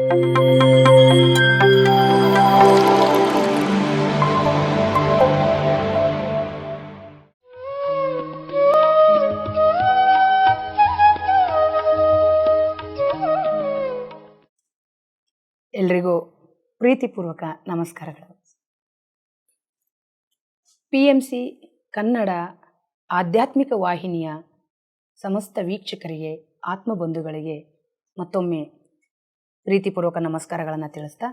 ಎಲ್ರಿಗೂ ಪ್ರೀತಿಪೂರ್ವಕ ನಮಸ್ಕಾರಗಳು. PMC ಕನ್ನಡ ಆಧ್ಯಾತ್ಮಿಕ ವಾಹಿನಿಯ ಸಮಸ್ತ ವೀಕ್ಷಕರಿಗೆ, ಆತ್ಮಬಂಧುಗಳಿಗೆ ಮತ್ತೊಮ್ಮೆ ಪ್ರೀತಿಪೂರ್ವಕ ನಮಸ್ಕಾರಗಳನ್ನು ತಿಳಿಸ್ತಾ,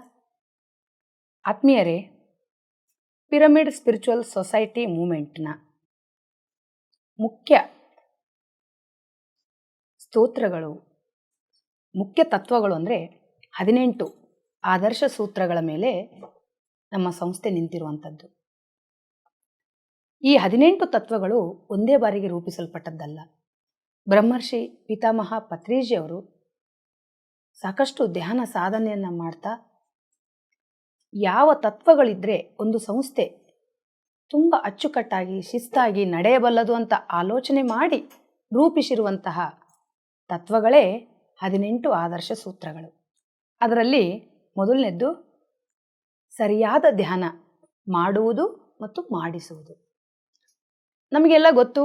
ಆತ್ಮೀಯರೇ, ಪಿರಮಿಡ್ ಸ್ಪಿರಿಚುವಲ್ ಸೊಸೈಟಿ ಮೂಮೆಂಟ್ನ ಮುಖ್ಯ ಸ್ತೋತ್ರಗಳು, ಮುಖ್ಯ ತತ್ವಗಳು ಅಂದರೆ 18 ಆದರ್ಶ ಸೂತ್ರಗಳ ಮೇಲೆ ನಮ್ಮ ಸಂಸ್ಥೆ ನಿಂತಿರುವಂಥದ್ದು. ಈ 18 ತತ್ವಗಳು ಒಂದೇ ಬಾರಿಗೆ ರೂಪಿಸಲ್ಪಟ್ಟದ್ದಲ್ಲ. ಬ್ರಹ್ಮರ್ಷಿ ಪಿತಾಮಹ ಪತ್ರಿಜಿ ಅವರು ಸಾಕಷ್ಟು ಧ್ಯಾನ ಸಾಧನೆಯನ್ನು ಮಾಡ್ತಾ, ಯಾವ ತತ್ವಗಳಿದ್ದರೆ ಒಂದು ಸಂಸ್ಥೆ ತುಂಬ ಅಚ್ಚುಕಟ್ಟಾಗಿ ಶಿಸ್ತಾಗಿ ನಡೆಯಬಲ್ಲದು ಅಂತ ಆಲೋಚನೆ ಮಾಡಿ ರೂಪಿಸಿರುವಂತಹ ತತ್ವಗಳೇ 18 ಆದರ್ಶ ಸೂತ್ರಗಳು. ಅದರಲ್ಲಿ ಮೊದಲನೇದ್ದು ಸರಿಯಾದ ಧ್ಯಾನ ಮಾಡುವುದು ಮತ್ತು ಮಾಡಿಸುವುದು. ನಮಗೆಲ್ಲ ಗೊತ್ತು,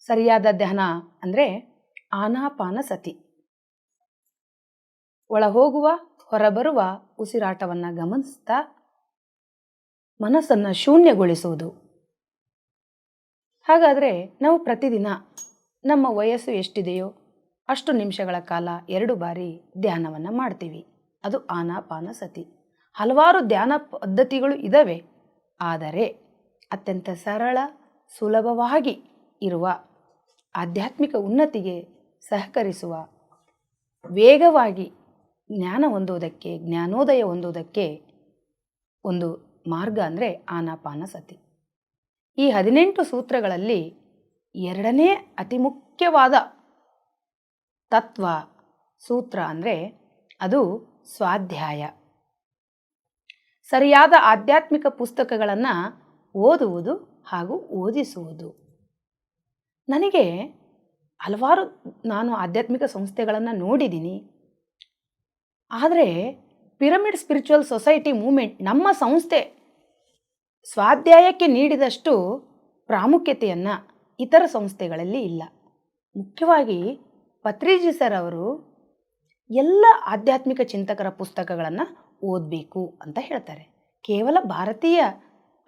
ಸರಿಯಾದ ಧ್ಯಾನ ಅಂದರೆ ಆನಾಪಾನಸತಿ, ಒಳ ಹೋಗುವ ಹೊರಬರುವ ಉಸಿರಾಟವನ್ನು ಗಮನಿಸ್ತಾ ಮನಸ್ಸನ್ನು ಶೂನ್ಯಗೊಳಿಸುವುದು. ಹಾಗಾದರೆ ನಾವು ಪ್ರತಿದಿನ ನಮ್ಮ ವಯಸ್ಸು ಎಷ್ಟಿದೆಯೋ ಅಷ್ಟು ನಿಮಿಷಗಳ ಕಾಲ 2 ಬಾರಿ ಧ್ಯಾನವನ್ನು ಮಾಡ್ತೀವಿ. ಅದು ಆನಾಪಾನಸತಿ. ಹಲವಾರು ಧ್ಯಾನ ಪದ್ಧತಿಗಳು ಇದ್ದಾವೆ, ಆದರೆ ಅತ್ಯಂತ ಸರಳ, ಸುಲಭವಾಗಿ ಇರುವ, ಆಧ್ಯಾತ್ಮಿಕ ಉನ್ನತಿಗೆ ಸಹಕರಿಸುವ, ವೇಗವಾಗಿ ಜ್ಞಾನ ಹೊಂದುವುದಕ್ಕೆ, ಜ್ಞಾನೋದಯ ಹೊಂದುವುದಕ್ಕೆ ಒಂದು ಮಾರ್ಗ ಅಂದರೆ ಆನಾಪಾನಸತಿ. ಈ 18 ಸೂತ್ರಗಳಲ್ಲಿ 2ನೇ ಅತಿ ಮುಖ್ಯವಾದ ತತ್ವ ಸೂತ್ರ ಅಂದರೆ ಅದು ಸ್ವಾಧ್ಯಾಯ. ಸರಿಯಾದ ಆಧ್ಯಾತ್ಮಿಕ ಪುಸ್ತಕಗಳನ್ನು ಓದುವುದು ಹಾಗೂ ಓದಿಸುವುದು. ನನಗೆ ನಾನು ಆಧ್ಯಾತ್ಮಿಕ ಸಂಸ್ಥೆಗಳನ್ನು ನೋಡಿದ್ದೀನಿ, ಆದರೆ ಪಿರಮಿಡ್ ಸ್ಪಿರಿಚುವಲ್ ಸೊಸೈಟಿ ಮೂಮೆಂಟ್ ನಮ್ಮ ಸಂಸ್ಥೆ ಸ್ವಾಧ್ಯಾಯಕ್ಕೆ ನೀಡಿದಷ್ಟು ಪ್ರಾಮುಖ್ಯತೆಯನ್ನು ಇತರ ಸಂಸ್ಥೆಗಳಲ್ಲಿ ಇಲ್ಲ. ಮುಖ್ಯವಾಗಿ ಪತ್ರಿಜಿ ಸರ್ ಅವರು ಎಲ್ಲ ಆಧ್ಯಾತ್ಮಿಕ ಚಿಂತಕರ ಪುಸ್ತಕಗಳನ್ನು ಓದಬೇಕು ಅಂತ ಹೇಳ್ತಾರೆ. ಕೇವಲ ಭಾರತೀಯ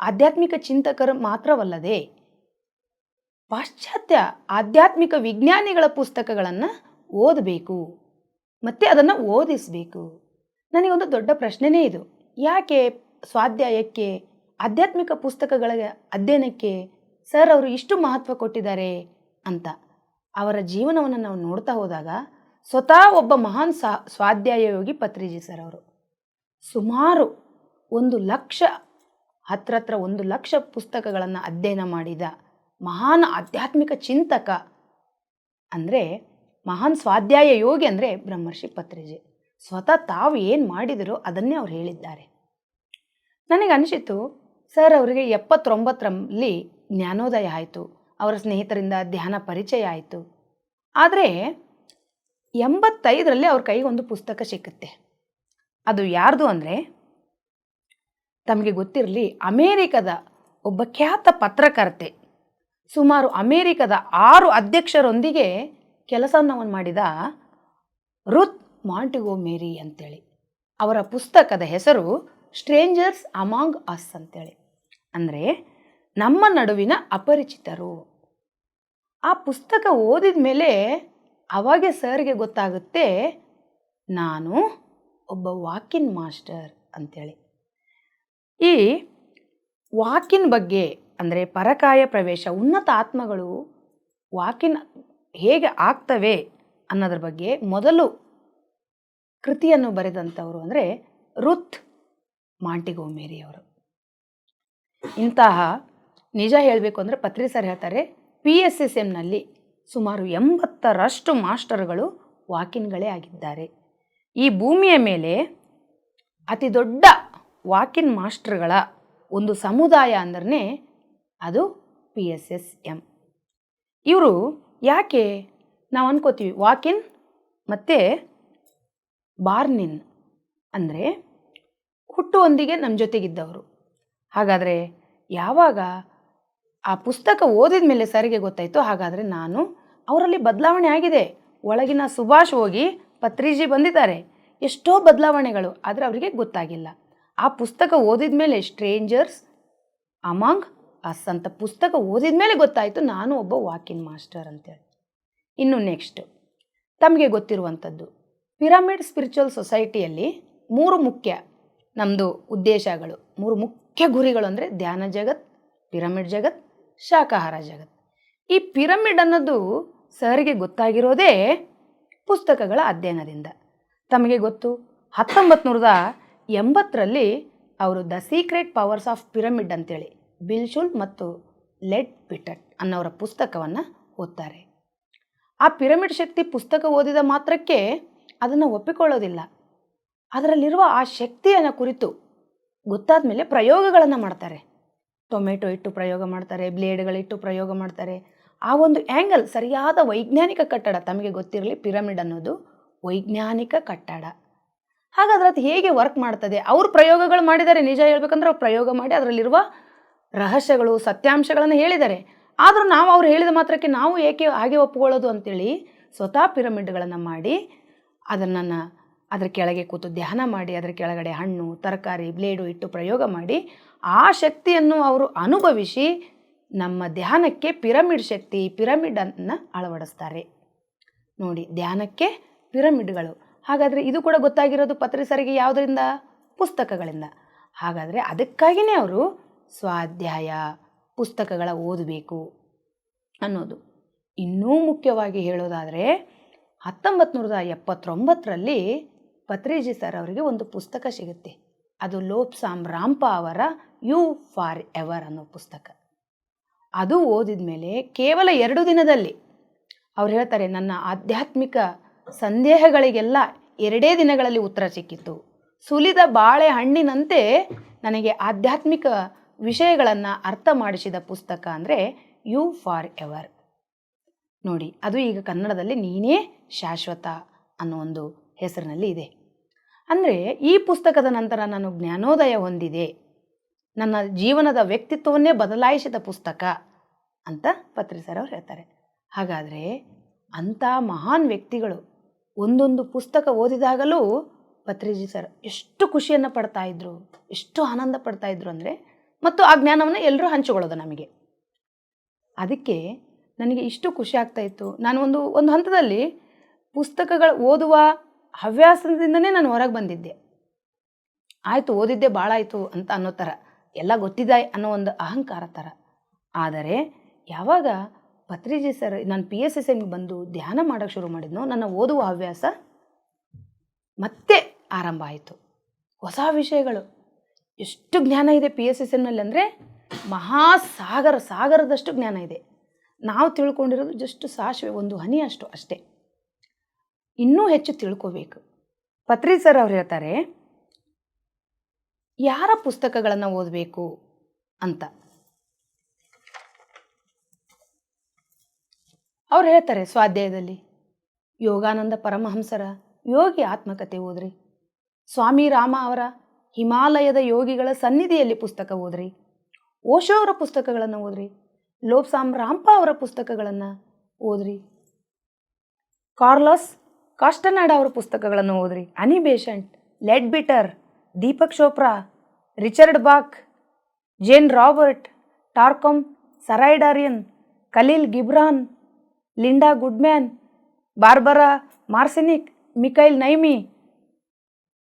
ಆಧ್ಯಾತ್ಮಿಕ ಚಿಂತಕರು ಮಾತ್ರವಲ್ಲದೆ ಪಾಶ್ಚಾತ್ಯ ಆಧ್ಯಾತ್ಮಿಕ ವಿಜ್ಞಾನಿಗಳ ಪುಸ್ತಕಗಳನ್ನು ಓದಬೇಕು ಮತ್ತು ಅದನ್ನು ಓದಿಸಬೇಕು. ನನಗೊಂದು ದೊಡ್ಡ ಪ್ರಶ್ನೆನೇ ಇದು, ಯಾಕೆ ಸ್ವಾಧ್ಯಾಯಕ್ಕೆ, ಆಧ್ಯಾತ್ಮಿಕ ಪುಸ್ತಕಗಳ ಅಧ್ಯಯನಕ್ಕೆ ಸರ್ ಅವರು ಇಷ್ಟು ಮಹತ್ವ ಕೊಟ್ಟಿದ್ದಾರೆ ಅಂತ. ಅವರ ಜೀವನವನ್ನು ನಾವು ನೋಡ್ತಾ ಹೋದಾಗ ಸ್ವತಃ ಒಬ್ಬ ಮಹಾನ್ ಸ್ವಾಧ್ಯಾಯ ಯೋಗಿ ಪತ್ರಿಜಿ ಸರ್ ಅವರು ಸುಮಾರು 1 ಲಕ್ಷ, ಹತ್ರ 1 ಲಕ್ಷ ಪುಸ್ತಕಗಳನ್ನು ಅಧ್ಯಯನ ಮಾಡಿದ ಮಹಾನ್ ಆಧ್ಯಾತ್ಮಿಕ ಚಿಂತಕ ಅಂದರೆ, ಮಹಾನ್ ಸ್ವಾಧ್ಯಾಯ ಯೋಗಿ ಅಂದರೆ ಬ್ರಹ್ಮರ್ಷಿ ಪತ್ರಿಜಿ. ಸ್ವತಃ ತಾವು ಏನು ಮಾಡಿದರೋ ಅದನ್ನೇ ಅವ್ರು ಹೇಳಿದ್ದಾರೆ. ನನಗೆ ಅನಿಸಿತು, ಸರ್ ಅವರಿಗೆ 79ರಲ್ಲಿ ಜ್ಞಾನೋದಯ ಆಯಿತು, ಅವರ ಸ್ನೇಹಿತರಿಂದ ಧ್ಯಾನ ಪರಿಚಯ ಆಯಿತು. ಆದರೆ 85ರಲ್ಲಿ ಅವ್ರ ಕೈಗೆ ಒಂದು ಪುಸ್ತಕ ಸಿಕ್ಕುತ್ತೆ. ಅದು ಯಾರ್ದು ಅಂದರೆ, ತಮಗೆ ಗೊತ್ತಿರಲಿ, ಅಮೇರಿಕದ ಒಬ್ಬ ಖ್ಯಾತ ಪತ್ರಕರ್ತೆ, ಸುಮಾರು ಅಮೇರಿಕದ 6 ಅಧ್ಯಕ್ಷರೊಂದಿಗೆ ಕೆಲಸವನ್ನು ಮಾಡಿದ ರುತ್ ಮಾಂಟಿಗೊಮೆರಿ ಅಂತೇಳಿ. ಅವರ ಪುಸ್ತಕದ ಹೆಸರು ಸ್ಟ್ರೇಂಜರ್ಸ್ ಅಮಾಂಗ್ ಅಸ್ ಅಂತೇಳಿ, ಅಂದರೆ ನಮ್ಮ ನಡುವಿನ ಅಪರಿಚಿತರು. ಆ ಪುಸ್ತಕ ಓದಿದ ಮೇಲೆ ಅವಾಗೆ ಸರ್ಗೆ ಗೊತ್ತಾಗುತ್ತೆ, ನಾನು ಒಬ್ಬ ವಾಕಿನ್ ಮಾಸ್ಟರ್ ಅಂತೇಳಿ. ಈ ವಾಕಿನ್ ಬಗ್ಗೆ ಅಂದರೆ ಪರಕಾಯ ಪ್ರವೇಶ, ಉನ್ನತ ಆತ್ಮಗಳು ವಾಕಿನ್ ಹೇಗೆ ಆಗ್ತವೆ ಅನ್ನೋದ್ರ ಬಗ್ಗೆ ಮೊದಲು ಕೃತಿಯನ್ನು ಬರೆದಂಥವರು ಅಂದರೆ ರುತ್ ಮಾಂಟಿಗೊಮೆರಿ ಅವರು. ಇಂತಹ ನಿಜ ಹೇಳಬೇಕು ಅಂದರೆ ಪತ್ರಿ ಸರ್ ಹೇಳ್ತಾರೆ, PSSMನಲ್ಲಿ ಸುಮಾರು 80ರಷ್ಟು ಮಾಸ್ಟರ್ಗಳು ವಾಕಿನ್ಗಳೇ ಆಗಿದ್ದಾರೆ. ಈ ಭೂಮಿಯ ಮೇಲೆ ಅತಿ ದೊಡ್ಡ ವಾಕಿನ್ ಮಾಸ್ಟರ್ಗಳ ಒಂದು ಸಮುದಾಯ ಅಂದ್ರೆ ಅದು PSSM. ಇವರು ಯಾಕೆ ನಾವು ಅನ್ಕೋತೀವಿ ವಾಕಿನ್ ಮತ್ತು ಬಾರ್ನಿನ್ ಅಂದರೆ ಹುಟ್ಟುವೊಂದಿಗೆ ನಮ್ಮ ಜೊತೆಗಿದ್ದವರು. ಹಾಗಾದರೆ ಯಾವಾಗ ಆ ಪುಸ್ತಕ ಓದಿದ ಮೇಲೆ ಸರಿಗೆ ಗೊತ್ತಾಯಿತು, ಹಾಗಾದರೆ ನಾನು ಅವರಲ್ಲಿ ಬದಲಾವಣೆ ಆಗಿದೆ. ಒಳಗಿನ ಸುಭಾಷ್ ಹೋಗಿ ಪತ್ರಿಜಿ ಬಂದಿದ್ದಾರೆ. ಎಷ್ಟೋ ಬದಲಾವಣೆಗಳು, ಆದರೆ ಅವರಿಗೆ ಗೊತ್ತಾಗಿಲ್ಲ. ಆ ಪುಸ್ತಕ ಓದಿದ ಮೇಲೆ ಸ್ಟ್ರೇಂಜರ್ಸ್ ಅಮಾಂಗ್ ಅಸ್ ಅಂತ ಪುಸ್ತಕ ಓದಿದ ಮೇಲೆ ಗೊತ್ತಾಯಿತು ನಾನು ಒಬ್ಬ ವಾಕಿನ್ ಮಾಸ್ಟರ್ ಅಂತೇಳಿ. ಇನ್ನು ನೆಕ್ಸ್ಟ್ ತಮಗೆ ಗೊತ್ತಿರುವಂಥದ್ದು, ಪಿರಮಿಡ್ ಸ್ಪಿರಿಚುವಲ್ ಸೊಸೈಟಿಯಲ್ಲಿ 3 ಮುಖ್ಯ ನಮ್ಮದು ಉದ್ದೇಶಗಳು, 3 ಮುಖ್ಯ ಗುರಿಗಳು ಅಂದರೆ ಧ್ಯಾನ ಜಗತ್, ಪಿರಮಿಡ್ ಜಗತ್, ಶಾಕಾಹಾರ ಜಗತ್. ಈ ಪಿರಮಿಡ್ ಅನ್ನೋದು ಸರಿಗೆ ಗೊತ್ತಾಗಿರೋದೇ ಪುಸ್ತಕಗಳ ಅಧ್ಯಯನದಿಂದ. ತಮಗೆ ಗೊತ್ತು, 1980ರಲ್ಲಿ ಅವರು the secret powers of pyramid ಅಂತೇಳಿ ಬಿಲ್ ಶುಲ್ಟ್ ಮತ್ತು ಲೆಡ್ ಪಿಟಟ್ ಅನ್ನೋರ ಪುಸ್ತಕವನ್ನು ಓದ್ತಾರೆ. ಆ ಪಿರಮಿಡ್ ಶಕ್ತಿ ಪುಸ್ತಕ ಓದಿದ ಮಾತ್ರಕ್ಕೆ ಅದನ್ನು ಒಪ್ಪಿಕೊಳ್ಳೋದಿಲ್ಲ. ಅದರಲ್ಲಿರುವ ಆ ಶಕ್ತಿಯನ್ನು ಕುರಿತು ಗೊತ್ತಾದ ಮೇಲೆ ಪ್ರಯೋಗಗಳನ್ನು ಮಾಡ್ತಾರೆ. ಟೊಮೆಟೊ ಇಟ್ಟು ಪ್ರಯೋಗ ಮಾಡ್ತಾರೆ, ಬ್ಲೇಡ್ಗಳಿಟ್ಟು ಪ್ರಯೋಗ ಮಾಡ್ತಾರೆ. ಆ ಒಂದು ಆ್ಯಂಗಲ್ ಸರಿಯಾದ ವೈಜ್ಞಾನಿಕ ಕಟ್ಟಡ. ತಮಗೆ ಗೊತ್ತಿರಲಿ, ಪಿರಮಿಡ್ ಅನ್ನೋದು ವೈಜ್ಞಾನಿಕ ಕಟ್ಟಡ. ಹಾಗಾದ್ರೆ ಅದು ಹೇಗೆ ವರ್ಕ್ ಮಾಡ್ತದೆ? ಅವರು ಪ್ರಯೋಗಗಳು ಮಾಡಿದ್ದಾರೆ. ನಿಜ ಹೇಳ್ಬೇಕಂದ್ರೆ ಅವ್ರು ಪ್ರಯೋಗ ಮಾಡಿ ಅದರಲ್ಲಿರುವ ರಹಸ್ಯಗಳು, ಸತ್ಯಾಂಶಗಳನ್ನು ಹೇಳಿದ್ದಾರೆ. ಆದರೂ ನಾವು ಅವ್ರು ಹೇಳಿದ ಮಾತ್ರಕ್ಕೆ ನಾವು ಏಕೆ ಹಾಗೆ ಒಪ್ಪಿಕೊಳ್ಳೋದು ಅಂತೇಳಿ ಸ್ವತಃ ಪಿರಮಿಡ್ಗಳನ್ನು ಮಾಡಿ ಅದನ್ನು ಅದರ ಕೆಳಗೆ ಕೂತು ಧ್ಯಾನ ಮಾಡಿ, ಅದರ ಕೆಳಗಡೆ ಹಣ್ಣು, ತರಕಾರಿ, ಬ್ಲೇಡು ಇಟ್ಟು ಪ್ರಯೋಗ ಮಾಡಿ ಆ ಶಕ್ತಿಯನ್ನು ಅವರು ಅನುಭವಿಸಿ ನಮ್ಮ ಧ್ಯಾನಕ್ಕೆ ಪಿರಮಿಡ್ ಶಕ್ತಿ, ಪಿರಮಿಡನ್ನು ಅಳವಡಿಸ್ತಾರೆ. ನೋಡಿ, ಧ್ಯಾನಕ್ಕೆ ಪಿರಮಿಡ್ಗಳು. ಹಾಗಾದರೆ ಇದು ಕೂಡ ಗೊತ್ತಾಗಿರೋದು ಪತ್ರಿಸರಿಗೆ ಯಾವುದರಿಂದ? ಪುಸ್ತಕಗಳಿಂದ. ಹಾಗಾದರೆ ಅದಕ್ಕಾಗಿಯೇ ಅವರು ಸ್ವಾಧ್ಯಾಯ ಪುಸ್ತಕಗಳ ಓದಬೇಕು ಅನ್ನೋದು. ಇನ್ನೂ ಮುಖ್ಯವಾಗಿ ಹೇಳೋದಾದರೆ 1979ರಲ್ಲಿ ಪತ್ರಿಜಿ ಸರ್ ಅವರಿಗೆ ಒಂದು ಪುಸ್ತಕ ಸಿಗುತ್ತೆ. ಅದು ಲೋಬ್ಸಾಮ್ ರಾಂಪಾ ಅವರ ಯು ಫಾರ್ ಎವರ್ ಅನ್ನೋ ಪುಸ್ತಕ. ಅದು ಓದಿದ ಮೇಲೆ ಕೇವಲ 2 ದಿನದಲ್ಲಿ ಅವ್ರು ಹೇಳ್ತಾರೆ, ನನ್ನ ಆಧ್ಯಾತ್ಮಿಕ ಸಂದೇಹಗಳಿಗೆಲ್ಲ 2 ದಿನಗಳಲ್ಲಿ ಉತ್ತರ ಸಿಕ್ಕಿತ್ತು. ಸುಲಿದ ಬಾಳೆಹಣ್ಣಿನಂತೆ ನನಗೆ ಆಧ್ಯಾತ್ಮಿಕ ವಿಷಯಗಳನ್ನು ಅರ್ಥ ಮಾಡಿಸಿದ ಪುಸ್ತಕ ಅಂದರೆ ಯು ಫಾರ್ ಎವರ್. ನೋಡಿ, ಅದು ಈಗ ಕನ್ನಡದಲ್ಲಿ ನೀನೇ ಶಾಶ್ವತ ಅನ್ನೋ ಒಂದು ಹೆಸರಿನಲ್ಲಿ ಇದೆ. ಅಂದರೆ ಈ ಪುಸ್ತಕದ ನಂತರ ನಾನು ಜ್ಞಾನೋದಯ ಹೊಂದಿದೆ, ನನ್ನ ಜೀವನದ ವ್ಯಕ್ತಿತ್ವವನ್ನೇ ಬದಲಾಯಿಸಿದ ಪುಸ್ತಕ ಅಂತ ಪತ್ರಿ ಸರ್ ಅವ್ರು ಹೇಳ್ತಾರೆ. ಹಾಗಾದರೆ ಅಂಥ ಮಹಾನ್ ವ್ಯಕ್ತಿಗಳು ಒಂದೊಂದು ಪುಸ್ತಕ ಓದಿದಾಗಲೂ ಪತ್ರಿಜಿ ಸರ್ ಎಷ್ಟು ಖುಷಿಯನ್ನು ಪಡ್ತಾಯಿದ್ರು, ಎಷ್ಟು ಆನಂದ ಪಡ್ತಾಯಿದ್ರು ಅಂದರೆ, ಮತ್ತು ಆ ಜ್ಞಾನವನ್ನು ಎಲ್ಲರೂ ಹಂಚಿಕೊಳ್ಳೋದು ನಮಗೆ. ಅದಕ್ಕೆ ನನಗೆ ಇಷ್ಟು ಖುಷಿ ಆಗ್ತಾಯಿತ್ತು. ನಾನು ಒಂದು ಹಂತದಲ್ಲಿ ಪುಸ್ತಕಗಳು ಓದುವ ಹವ್ಯಾಸದಿಂದನೇ ನಾನು ಹೊರಗೆ ಬಂದಿದ್ದೆ. ಆಯಿತು, ಓದಿದ್ದೆ ಭಾಳ ಆಯಿತು ಅಂತ ಅನ್ನೋ ಥರ, ಎಲ್ಲ ಗೊತ್ತಿದೆ ಅನ್ನೋ ಒಂದು ಅಹಂಕಾರ ಥರ. ಆದರೆ ಯಾವಾಗ ಪತ್ರಿಜಿ ಸರ್ ನಾನು PSSMಗೆ ಬಂದು ಧ್ಯಾನ ಮಾಡೋಕ್ಕೆ ಶುರು ಮಾಡಿದ್ನೋ, ನನ್ನ ಓದುವ ಹವ್ಯಾಸ ಮತ್ತೆ ಆರಂಭ ಆಯಿತು. ಹೊಸ ವಿಷಯಗಳು, ಎಷ್ಟು ಜ್ಞಾನ ಇದೆ PSSMನಲ್ಲಿ ಅಂದರೆ ಸಾಗರದಷ್ಟು ಜ್ಞಾನ ಇದೆ. ನಾವು ತಿಳ್ಕೊಂಡಿರೋದು ಜಸ್ಟ್ ಸಾಸಿವೆ, ಒಂದು ಹನಿ ಅಷ್ಟೇ. ಇನ್ನೂ ಹೆಚ್ಚು ತಿಳ್ಕೋಬೇಕು. ಪತ್ರಿ ಸರ್ ಅವ್ರು ಹೇಳ್ತಾರೆ, ಯಾರ ಪುಸ್ತಕಗಳನ್ನು ಓದಬೇಕು ಅಂತ ಅವ್ರು ಹೇಳ್ತಾರೆ. ಸ್ವಾಧ್ಯಾಯದಲ್ಲಿ ಯೋಗಾನಂದ ಪರಮಹಂಸರ ಯೋಗಿ ಆತ್ಮಕಥೆ ಓದ್ರಿ, ಸ್ವಾಮಿ ರಾಮ ಅವರ ಹಿಮಾಲಯದ ಯೋಗಿಗಳ ಸನ್ನಿಧಿಯಲ್ಲಿ ಪುಸ್ತಕ ಓದ್ರಿ, ಓಶೋ ಅವರ ಪುಸ್ತಕಗಳನ್ನು ಓದ್ರಿ, ಲೋಬ್ಸಾಮ್ ರಾಂಪಾ ಅವರ ಪುಸ್ತಕಗಳನ್ನು ಓದ್ರಿ, ಕಾರ್ಲೋಸ್ ಕಾಸ್ಟನಾಡ ಅವರ ಪುಸ್ತಕಗಳನ್ನು ಓದ್ರಿ, Annie Besant, Leadbeater, Deepak Chopra, Richard Bach, Jane Robert, Torkom Saraydarian, Khalil Gibran, Linda Goodman, Barbara Marciniak, Mikhail Naimy,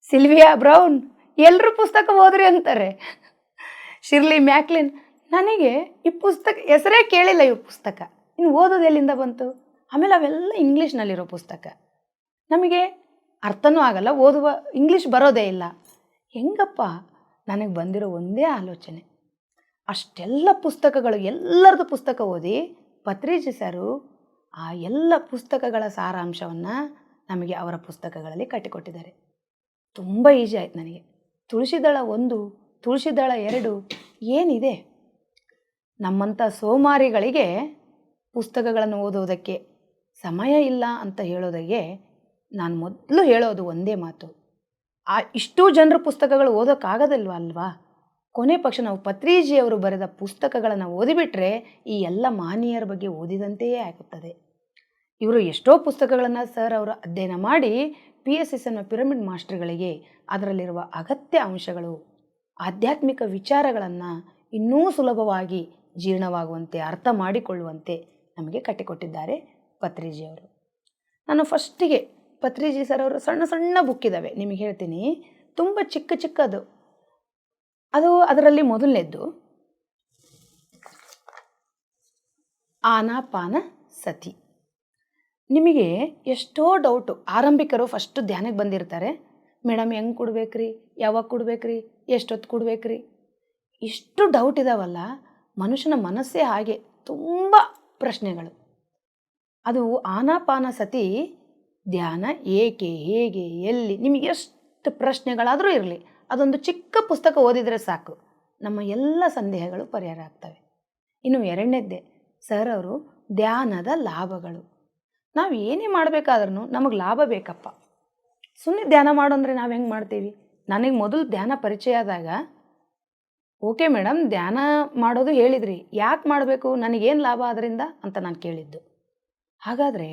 Sylvia Browne, ಎಲ್ಲರೂ ಪುಸ್ತಕ ಓದ್ರಿ ಅಂತಾರೆ. ಶಿರ್ಲಿ ಮ್ಯಾಕ್ಲಿನ್. ನನಗೆ ಈ ಪುಸ್ತಕ ಹೆಸರೇ ಕೇಳಿಲ್ಲ. ಇವ್ರ ಪುಸ್ತಕ ಇನ್ನು ಓದೋದು ಎಲ್ಲಿಂದ ಬಂತು? ಆಮೇಲೆ ಅವೆಲ್ಲ ಇಂಗ್ಲೀಷ್ನಲ್ಲಿರೋ ಪುಸ್ತಕ, ನಮಗೆ ಅರ್ಥನೂ ಆಗಲ್ಲ, ಓದುವ ಇಂಗ್ಲೀಷ್ ಬರೋದೇ ಇಲ್ಲ. ಹೆಂಗಪ್ಪ? ನನಗೆ ಬಂದಿರೋ ಒಂದೇ ಆಲೋಚನೆ, ಅಷ್ಟೆಲ್ಲ ಪುಸ್ತಕಗಳು, ಎಲ್ಲರದ್ದು ಪುಸ್ತಕ ಓದಿ ಪತ್ರಿಜಿ ಸರು ಆ ಎಲ್ಲ ಪುಸ್ತಕಗಳ ಸಾರಾಂಶವನ್ನು ನಮಗೆ ಅವರ ಪುಸ್ತಕಗಳಲ್ಲಿ ಕಟ್ಟಿಕೊಟ್ಟಿದ್ದಾರೆ. ತುಂಬ ಈಜಿ ಆಯ್ತು ನನಗೆ. ತುಳಸಿದಳ 1, ತುಳಸಿದಳ 2 ಏನಿದೆ? ನಮ್ಮಂಥ ಸೋಮಾರಿಗಳಿಗೆ ಪುಸ್ತಕಗಳನ್ನು ಓದೋದಕ್ಕೆ ಸಮಯ ಇಲ್ಲ ಅಂತ ಹೇಳೋದಾಗೆ ನಾನು ಮೊದಲು ಹೇಳೋದು ಒಂದೇ ಮಾತು, ಇಷ್ಟೂ ಜನರ ಪುಸ್ತಕಗಳು ಓದೋಕ್ಕಾಗೋದಿಲ್ವ ಅಲ್ವಾ? ಕೊನೆ ಪಕ್ಷ ನಾವು ಪತ್ರಿಜಿಯವರು ಬರೆದ ಪುಸ್ತಕಗಳನ್ನು ಓದಿಬಿಟ್ರೆ ಈ ಎಲ್ಲ ಮಹನೀಯರ ಬಗ್ಗೆ ಓದಿದಂತೆಯೇ ಆಗುತ್ತದೆ. ಇವರು ಎಷ್ಟೋ ಪುಸ್ತಕಗಳನ್ನು ಸರ್ ಅವರು ಅಧ್ಯಯನ ಮಾಡಿ PSS ಅನ್ನೋ ಪಿರಮಿಡ್ ಮಾಸ್ಟರ್ಗಳಿಗೆ ಅದರಲ್ಲಿರುವ ಅಗತ್ಯ ಅಂಶಗಳು, ಆಧ್ಯಾತ್ಮಿಕ ವಿಚಾರಗಳನ್ನು ಇನ್ನೂ ಸುಲಭವಾಗಿ ಜೀರ್ಣವಾಗುವಂತೆ, ಅರ್ಥ ಮಾಡಿಕೊಳ್ಳುವಂತೆ ನಮಗೆ ಕಟ್ಟಿಕೊಟ್ಟಿದ್ದಾರೆ ಪತ್ರಿಜಿಯವರು. ನಾನು ಫಸ್ಟಿಗೆ ಪತ್ರಿಜಿ ಸರ್ ಅವರು ಸಣ್ಣ ಸಣ್ಣ ಬುಕ್ ಇದ್ದಾವೆ, ನಿಮಗೆ ಹೇಳ್ತೀನಿ, ತುಂಬ ಚಿಕ್ಕ ಚಿಕ್ಕದು. ಅದು ಅದರಲ್ಲಿ ಮೊದಲನೇದ್ದು ಆನಾಪಾನ ಸತಿ. ನಿಮಗೆ ಎಷ್ಟೋ ಡೌಟು, ಆರಂಭಿಕರು ಫಸ್ಟು ಧ್ಯಾನಕ್ಕೆ ಬಂದಿರ್ತಾರೆ, ಮೇಡಮ್ ಹೆಂಗೆ ಕೊಡ್ಬೇಕ್ರಿ, ಯಾವಾಗ ಕೊಡ್ಬೇಕ್ರಿ, ಎಷ್ಟೊತ್ತು ಕೊಡ್ಬೇಕ್ರಿ, ಇಷ್ಟು ಡೌಟ್ ಇದಾವಲ್ಲ. ಮನುಷ್ಯನ ಮನಸ್ಸೇ ಹಾಗೆ, ತುಂಬ ಪ್ರಶ್ನೆಗಳು. ಅದು ಆನಾಪಾನ ಸತಿ ಧ್ಯಾನ ಏಕೆ, ಹೇಗೆ, ಎಲ್ಲಿ, ನಿಮಗೆ ಎಷ್ಟು ಪ್ರಶ್ನೆಗಳಾದರೂ ಇರಲಿ, ಅದೊಂದು ಚಿಕ್ಕ ಪುಸ್ತಕ ಓದಿದರೆ ಸಾಕು, ನಮ್ಮ ಎಲ್ಲ ಸಂದೇಹಗಳು ಪರಿಹಾರ ಆಗ್ತವೆ. ಇನ್ನು ಎರಡನೇದ್ದೇ ಸರ್ ಅವರು ಧ್ಯಾನದ ಲಾಭಗಳು. ನಾವು ಏನೇ ಮಾಡಬೇಕಾದ್ರೂ ನಮಗೆ ಲಾಭ ಬೇಕಪ್ಪ. ಸುಮ್ಮನೆ ಧ್ಯಾನ ಮಾಡು ಅಂದರೆ ನಾವು ಹೆಂಗೆ ಮಾಡ್ತೀವಿ? ನನಗೆ ಮೊದಲು ಧ್ಯಾನ ಪರಿಚಯ ಆದಾಗ, ಓಕೆ ಮೇಡಮ್ ಧ್ಯಾನ ಮಾಡೋದು ಹೇಳಿದ್ರಿ, ಯಾಕೆ ಮಾಡಬೇಕು, ನನಗೇನು ಲಾಭ ಅದರಿಂದ ಅಂತ ನಾನು ಕೇಳಿದ್ದು. ಹಾಗಾದರೆ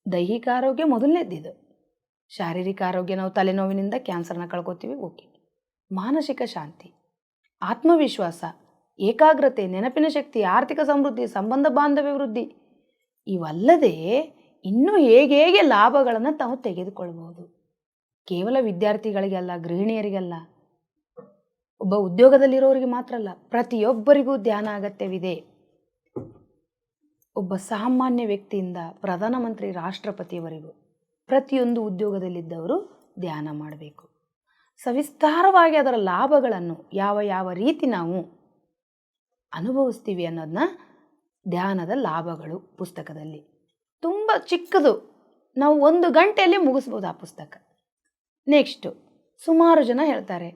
ದೈಹಿಕ ಆರೋಗ್ಯ ಮೊದಲನೇದ್ದಿದ್ದು. ಶಾರೀರಿಕ ಆರೋಗ್ಯ, ನಾವು ತಲೆನೋವಿನಿಂದ ಕ್ಯಾನ್ಸರ್ನ ಕಳ್ಕೊತೀವಿ, ಓಕೆ. ಮಾನಸಿಕ ಶಾಂತಿ, ಆತ್ಮವಿಶ್ವಾಸ, ಏಕಾಗ್ರತೆ, ನೆನಪಿನ ಶಕ್ತಿ, ಆರ್ಥಿಕ ಸಮೃದ್ಧಿ, ಸಂಬಂಧ ಬಾಂಧವ್ಯ ವೃದ್ಧಿ, ಇವಲ್ಲದೆ ಇನ್ನೂ ಹೇಗೆ ಲಾಭಗಳನ್ನು ತಾವು ತೆಗೆದುಕೊಳ್ಬೋದು. ಕೇವಲ ವಿದ್ಯಾರ್ಥಿಗಳಿಗೆಲ್ಲ, ಗೃಹಿಣಿಯರಿಗೆಲ್ಲ, ಒಬ್ಬ ಉದ್ಯೋಗದಲ್ಲಿರೋರಿಗೆ ಮಾತ್ರ ಅಲ್ಲ, ಪ್ರತಿಯೊಬ್ಬರಿಗೂ ಧ್ಯಾನ ಅಗತ್ಯವಿದೆ. ಒಬ್ಬ ಸಾಮಾನ್ಯ ವ್ಯಕ್ತಿಯಿಂದ ಪ್ರಧಾನಮಂತ್ರಿ, ರಾಷ್ಟ್ರಪತಿಯವರೆಗೂ ಪ್ರತಿಯೊಂದು ಉದ್ಯೋಗದಲ್ಲಿದ್ದವರು ಧ್ಯಾನ ಮಾಡಬೇಕು. ಸವಿಸ್ತಾರವಾಗಿ ಅದರ ಲಾಭಗಳನ್ನು ಯಾವ ರೀತಿ ನಾವು ಅನುಭವಿಸ್ತೀವಿ ಅನ್ನೋದನ್ನ ಧ್ಯಾನದ ಲಾಭಗಳು ಪುಸ್ತಕದಲ್ಲಿ ತುಂಬ ಚಿಕ್ಕದು, ನಾವು 1 ಗಂಟೆಯಲ್ಲಿ ಮುಗಿಸ್ಬೋದು ಆ ಪುಸ್ತಕ. ನೆಕ್ಸ್ಟು ಸುಮಾರು ಜನ ಹೇಳ್ತಾರೆ,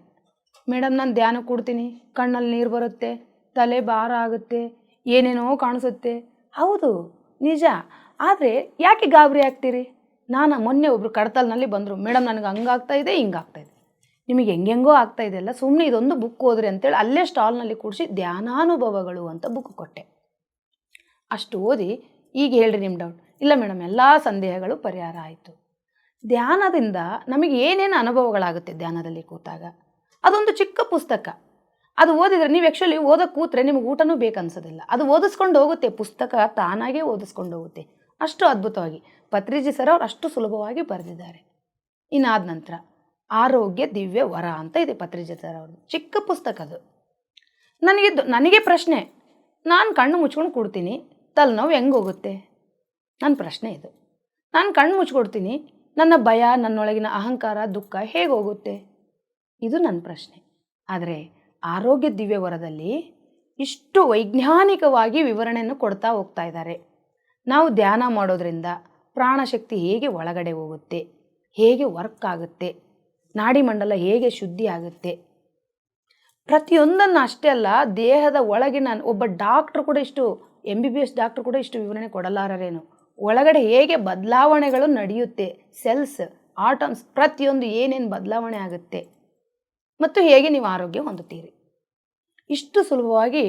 ಮೇಡಮ್ ನಾನು ಧ್ಯಾನ ಕೊಡ್ತೀನಿ, ಕಣ್ಣಲ್ಲಿ ನೀರು ಬರುತ್ತೆ, ತಲೆ ಭಾರ ಆಗುತ್ತೆ, ಏನೇನೋ ಕಾಣಿಸುತ್ತೆ. ಹೌದು ನಿಜ, ಆದರೆ ಯಾಕೆ ಗಾಬರಿ ಆಗ್ತೀರಿ? ನಾನು ಮೊನ್ನೆ ಒಬ್ಬರು ಕಡತಲ್ನಲ್ಲಿ ಬಂದರು, ಮೇಡಮ್ ನನಗೆ ಹಂಗಾಗ್ತಾಯಿದೆ, ಹಿಂಗಾಗ್ತಾಯಿದೆ, ನಿಮಗೆ ಹೆಂಗೆಂಗೋ ಆಗ್ತಾಯಿದೆ ಅಲ್ಲ, ಸುಮ್ಮನೆ ಇದೊಂದು ಬುಕ್ ಓದ್ರಿ ಅಂತೇಳಿ ಅಲ್ಲೇ ಸ್ಟಾಲ್ನಲ್ಲಿ ಕೂಡಿಸಿ ಧ್ಯಾನಾನುಭವಗಳು ಅಂತ ಬುಕ್ ಕೊಟ್ಟೆ. ಅಷ್ಟು ಓದಿ ಈಗ ಹೇಳ್ರಿ ನಿಮ್ಮ ಡೌಟ್. ಇಲ್ಲ ಮೇಡಮ್ ಎಲ್ಲ ಸಂದೇಹಗಳು ಪರಿಹಾರ ಆಯಿತು. ಧ್ಯಾನದಿಂದ ನಮಗೆ ಏನೇನು ಅನುಭವಗಳಾಗುತ್ತೆ ಧ್ಯಾನದಲ್ಲಿ ಕೂತಾಗ, ಅದೊಂದು ಚಿಕ್ಕ ಪುಸ್ತಕ. ಅದು ಓದಿದರೆ ನೀವು ಆ್ಯಕ್ಚುಲಿ ಓದೋಕ್ಕೆ ಕೂತ್ರೆ ನಿಮಗೆ ಊಟನೂ ಬೇಕನ್ಸೋದಿಲ್ಲ, ಅದು ಓದಿಸ್ಕೊಂಡು ಹೋಗುತ್ತೆ, ಪುಸ್ತಕ ತಾನಾಗೇ ಓದಿಸ್ಕೊಂಡು ಹೋಗುತ್ತೆ. ಅಷ್ಟು ಅದ್ಭುತವಾಗಿ ಪತ್ರಿಜಿ ಸರ್ ಅವರು ಅಷ್ಟು ಸುಲಭವಾಗಿ ಬರೆದಿದ್ದಾರೆ. ಇನ್ನಾದ ನಂತರ ಆರೋಗ್ಯ ದಿವ್ಯ ವರ ಅಂತ ಇದೆ ಪತ್ರಿಜಿ ಸರ್ ಅವ್ರದ್ದು, ಚಿಕ್ಕ ಪುಸ್ತಕ ಅದು. ನನಗೆ ಪ್ರಶ್ನೆ, ನಾನು ಕಣ್ಣು ಮುಚ್ಕೊಂಡು ಕೊಡ್ತೀನಿ, ತಲೆನೋವು ಹೆಂಗೆ ಹೋಗುತ್ತೆ? ನನ್ನ ಪ್ರಶ್ನೆ ಇದು. ನಾನು ಕಣ್ಣು ಮುಚ್ಕೊಡ್ತೀನಿ, ನನ್ನ ಭಯ, ನನ್ನೊಳಗಿನ ಅಹಂಕಾರ, ದುಃಖ ಹೇಗೆ ಹೋಗುತ್ತೆ? ಇದು ನನ್ನ ಪ್ರಶ್ನೆ. ಆದರೆ ಆರೋಗ್ಯ ದಿವ್ಯ ವರದಲ್ಲಿ ಇಷ್ಟು ವೈಜ್ಞಾನಿಕವಾಗಿ ವಿವರಣೆಯನ್ನು ಕೊಡ್ತಾ ಹೋಗ್ತಾ ಇದ್ದಾರೆ. ನಾವು ಧ್ಯಾನ ಮಾಡೋದ್ರಿಂದ ಪ್ರಾಣಶಕ್ತಿ ಹೇಗೆ ಒಳಗಡೆ ಹೋಗುತ್ತೆ, ಹೇಗೆ ವರ್ಕ್ ಆಗುತ್ತೆ, ನಾಡಿಮಂಡಲ ಹೇಗೆ ಶುದ್ಧಿ ಆಗುತ್ತೆ, ಪ್ರತಿಯೊಂದನ್ನು ಅಷ್ಟೇ ಅಲ್ಲ, ದೇಹದ ಒಳಗಿನ ಒಬ್ಬ ಡಾಕ್ಟ್ರು ಕೂಡ ಇಷ್ಟು MBBS ಡಾಕ್ಟ್ರು ಕೂಡ ಇಷ್ಟು ವಿವರಣೆ ಕೊಡಲಾರೇನು, ಒಳಗಡೆ ಹೇಗೆ ಬದಲಾವಣೆಗಳು ನಡೆಯುತ್ತೆ, ಸೆಲ್ಸ್, ಆಟಮ್ಸ್, ಪ್ರತಿಯೊಂದು ಏನೇನು ಬದಲಾವಣೆ ಆಗುತ್ತೆ ಮತ್ತು ಹೇಗೆ ನೀವು ಆರೋಗ್ಯ ಹೊಂದುತ್ತೀರಿ, ಇಷ್ಟು ಸುಲಭವಾಗಿ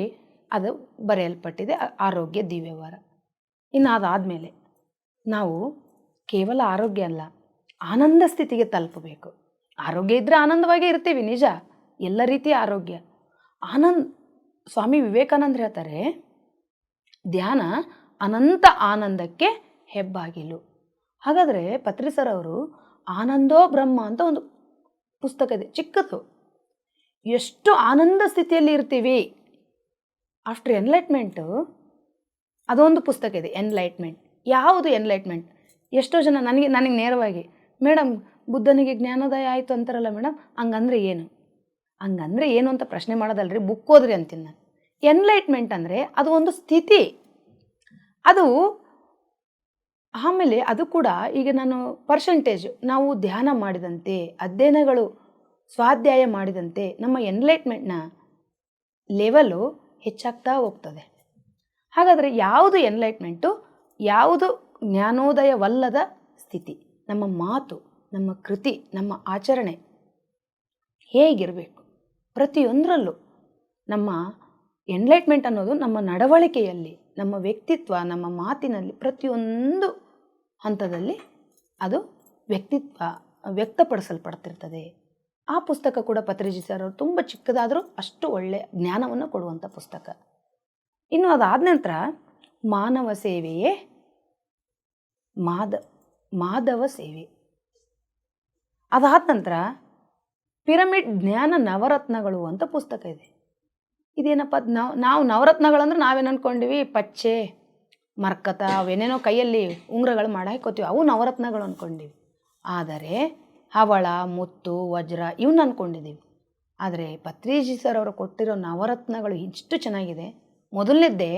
ಅದು ಬರೆಯಲ್ಪಟ್ಟಿದೆ ಆರೋಗ್ಯ ದಿವ್ಯವರ. ಇನ್ನು ಅದಾದಮೇಲೆ ನಾವು ಕೇವಲ ಆರೋಗ್ಯ ಅಲ್ಲ, ಆನಂದ ಸ್ಥಿತಿಗೆ ತಲುಪಬೇಕು. ಆರೋಗ್ಯ ಇದ್ದರೆ ಆನಂದವಾಗಿ ಇರ್ತೀವಿ, ನಿಜ, ಎಲ್ಲ ರೀತಿಯ ಆರೋಗ್ಯ. ಸ್ವಾಮಿ ವಿವೇಕಾನಂದರು ಹೇಳ್ತಾರೆ, ಧ್ಯಾನ ಅನಂತ ಆನಂದಕ್ಕೆ ಹೆಬ್ಬಾಗಿಲು. ಹಾಗಾದರೆ ಪತ್ರಿ ಸರ್ ಅವರು ಆನಂದೋ ಬ್ರಹ್ಮ ಅಂತ ಒಂದು ಪುಸ್ತಕ ಇದೆ, ಚಿಕ್ಕದು. ಎಷ್ಟು ಆನಂದ ಸ್ಥಿತಿಯಲ್ಲಿ ಇರ್ತೀವಿ ಆಫ್ಟರ್ ಎನ್ಲೈಟ್ಮೆಂಟು, ಅದೊಂದು ಪುಸ್ತಕ ಇದೆ, ಎನ್ಲೈಟ್ಮೆಂಟ್. ಯಾವುದು ಎನ್ಲೈಟ್ಮೆಂಟ್? ಎಷ್ಟೋ ಜನ ನನಗೆ ನೇರವಾಗಿ, ಮೇಡಮ್ ಬುದ್ಧನಿಗೆ ಜ್ಞಾನೋದಯ ಆಯಿತು ಅಂತಾರಲ್ಲ ಮೇಡಮ್, ಹಂಗಂದ್ರೆ ಏನು ಅಂತ ಪ್ರಶ್ನೆ ಮಾಡೋದಲ್ರಿ, ಬುಕ್ ಓದ್ರಿ ಅಂತೀನಿ ನಾನು. ಎನ್ಲೈಟ್ಮೆಂಟ್ ಅಂದರೆ ಅದು ಒಂದು ಸ್ಥಿತಿ. ಅದು ಆಮೇಲೆ ಅದು ಕೂಡ ಈಗ ನಾನು ಪರ್ಸೆಂಟೇಜ್, ನಾವು ಧ್ಯಾನ ಮಾಡಿದಂತೆ, ಅಧ್ಯಯನಗಳು, ಸ್ವಾಧ್ಯಾಯ ಮಾಡಿದಂತೆ ನಮ್ಮ ಎನ್ಲೈಟ್ಮೆಂಟ್ನ ಲೆವೆಲು ಹೆಚ್ಚಾಗ್ತಾ ಹೋಗ್ತದೆ. ಹಾಗಾದರೆ ಯಾವುದು ಎನ್ಲೈಟ್ಮೆಂಟು, ಯಾವುದು ಜ್ಞಾನೋದಯವಲ್ಲದ ಸ್ಥಿತಿ? ನಮ್ಮ ಮಾತು, ನಮ್ಮ ಕೃತಿ, ನಮ್ಮ ಆಚರಣೆ ಹೇಗಿರಬೇಕು, ಪ್ರತಿಯೊಂದರಲ್ಲೂ ನಮ್ಮ ಎನ್ಲೈಟ್ಮೆಂಟ್ ಅನ್ನೋದು ನಮ್ಮ ನಡವಳಿಕೆಯಲ್ಲಿ, ನಮ್ಮ ವ್ಯಕ್ತಿತ್ವ, ನಮ್ಮ ಮಾತಿನಲ್ಲಿ, ಪ್ರತಿಯೊಂದು ಹಂತದಲ್ಲಿ ಅದು ವ್ಯಕ್ತಪಡಿಸಲ್ಪಡ್ತಿರ್ತದೆ. ಆ ಪುಸ್ತಕ ಕೂಡ ಪತ್ರಿಜಿ ಸರ್ ಅವರು ತುಂಬ ಚಿಕ್ಕದಾದರೂ ಅಷ್ಟು ಒಳ್ಳೆಯ ಜ್ಞಾನವನ್ನು ಕೊಡುವಂಥ ಪುಸ್ತಕ. ಇನ್ನು ಅದಾದ ನಂತರ ಮಾನವ ಸೇವೆಯೇ ಮಾಧವ ಸೇವೆ. ಅದಾದ ನಂತರ ಪಿರಮಿಡ್ ಜ್ಞಾನ ನವರತ್ನಗಳು ಅಂತ ಪುಸ್ತಕ ಇದೆ. ಇದೇನಪ್ಪ, ನಾವು ನವರತ್ನಗಳಂದ್ರೆ ನಾವೇನು ಅಂದ್ಕೊಂಡಿವಿ, ಪಚ್ಚೆ ಮರ್ಕತ ಅವೇನೇನೋ ಕೈಯಲ್ಲಿ ಉಂಗುರಗಳು ಮಾಡಿ ಹಾಕೋತೀವಿ, ಅವು ನವರತ್ನಗಳು ಅಂದ್ಕೊಂಡಿವಿ. ಆದರೆ ಹವಳ, ಮುತ್ತು, ವಜ್ರ ಇವನ್ನ ಅಂದ್ಕೊಂಡಿದ್ದೀವಿ. ಆದರೆ ಪತ್ರಿಜಿ ಸರ್ ಅವರು ಕೊಟ್ಟಿರೋ ನವರತ್ನಗಳು ಇಷ್ಟು ಚೆನ್ನಾಗಿದೆ. ಮೊದಲನೇದ್ದೇ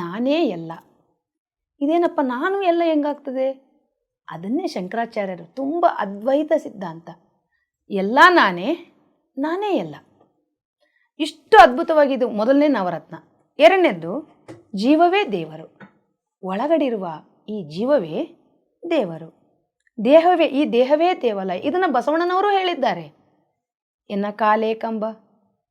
ನಾನೇ ಎಲ್ಲ. ಇದೇನಪ್ಪ ನಾನು ಎಲ್ಲ ಹೆಂಗಾಗ್ತದೆ? ಅದನ್ನೇ ಶಂಕರಾಚಾರ್ಯರು ತುಂಬ ಅದ್ವೈತ ಸಿದ್ಧಾಂತ, ಎಲ್ಲ ನಾನೇ, ನಾನೇ ಎಲ್ಲ. ಇಷ್ಟು ಅದ್ಭುತವಾಗಿದ್ದು ಮೊದಲನೇ ನವರತ್ನ. ಎರಡನೇದ್ದು ಜೀವವೇ ದೇವರು. ಒಳಗಡಿರುವ ಈ ಜೀವವೇ ದೇವರು, ಈ ದೇಹವೇ ದೇವಾಲಯ. ಇದನ್ನು ಬಸವಣ್ಣನವರು ಹೇಳಿದ್ದಾರೆ. ಎನ್ನ ಕಾಲೇ ಕಂಬ,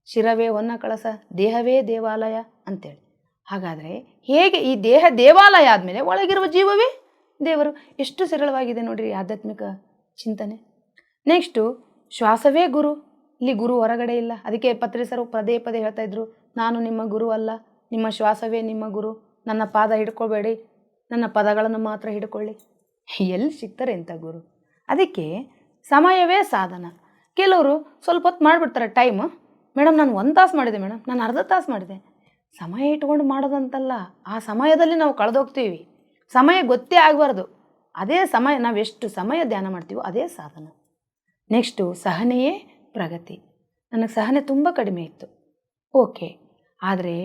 ಶಿರವೇ ಹೊನ್ನ ಕಳಸ, ದೇಹವೇ ದೇವಾಲಯ ಅಂತೇಳಿ. ಹಾಗಾದರೆ ಹೇಗೆ ಈ ದೇಹ ದೇವಾಲಯ ಆದಮೇಲೆ ಒಳಗಿರುವ ಜೀವವೇ ದೇವರು? ಎಷ್ಟು ಸರಳವಾಗಿದೆ ನೋಡಿರಿ ಆಧ್ಯಾತ್ಮಿಕ ಚಿಂತನೆ. ನೆಕ್ಸ್ಟು ಶ್ವಾಸವೇ ಗುರು. ಇಲ್ಲಿ ಗುರು ಹೊರಗಡೆ ಇಲ್ಲ. ಅದಕ್ಕೆ ಪತ್ರಿಸರು ಪದೇ ಪದೇ ಹೇಳ್ತಾ ಇದ್ರು, ನಾನು ನಿಮ್ಮ ಗುರು ಅಲ್ಲ, ನಿಮ್ಮ ಶ್ವಾಸವೇ ನಿಮ್ಮ ಗುರು. ನನ್ನ ಪಾದ ಹಿಡ್ಕೋಬೇಡಿ, ನನ್ನ ಪದಗಳನ್ನು ಮಾತ್ರ ಹಿಡ್ಕೊಳ್ಳಿ. ಎಲ್ಲಿ ಸಿಗ್ತಾರೆ ಇಂಥ ಗುರು? ಅದಕ್ಕೆ ಸಮಯವೇ ಸಾಧನ. ಕೆಲವರು ಸ್ವಲ್ಪ ಹೊತ್ತು ಮಾಡಿಬಿಡ್ತಾರೆ ಟೈಮು. ಮೇಡಮ್ ನಾನು 1 ತಾಸು ಮಾಡಿದೆ, ಮೇಡಮ್ ನಾನು ಅರ್ಧ ತಾಸು ಮಾಡಿದೆ. ಸಮಯ ಇಟ್ಕೊಂಡು ಮಾಡೋದಂತಲ್ಲ, ಆ ಸಮಯದಲ್ಲಿ ನಾವು ಕಳೆದೋಗ್ತೀವಿ. ಸಮಯ ಗೊತ್ತೇ ಆಗಬಾರ್ದು. ಅದೇ ಸಮಯ, ನಾವೆಷ್ಟು ಸಮಯ ಧ್ಯಾನ ಮಾಡ್ತೀವೋ ಅದೇ ಸಾಧನ. ನೆಕ್ಸ್ಟು ಸಹನೆಯೇ ಪ್ರಗತಿ. ನನಗೆ ಸಹನೆ ತುಂಬ ಕಡಿಮೆ ಇತ್ತು, ಓಕೆ. ಆದರೆ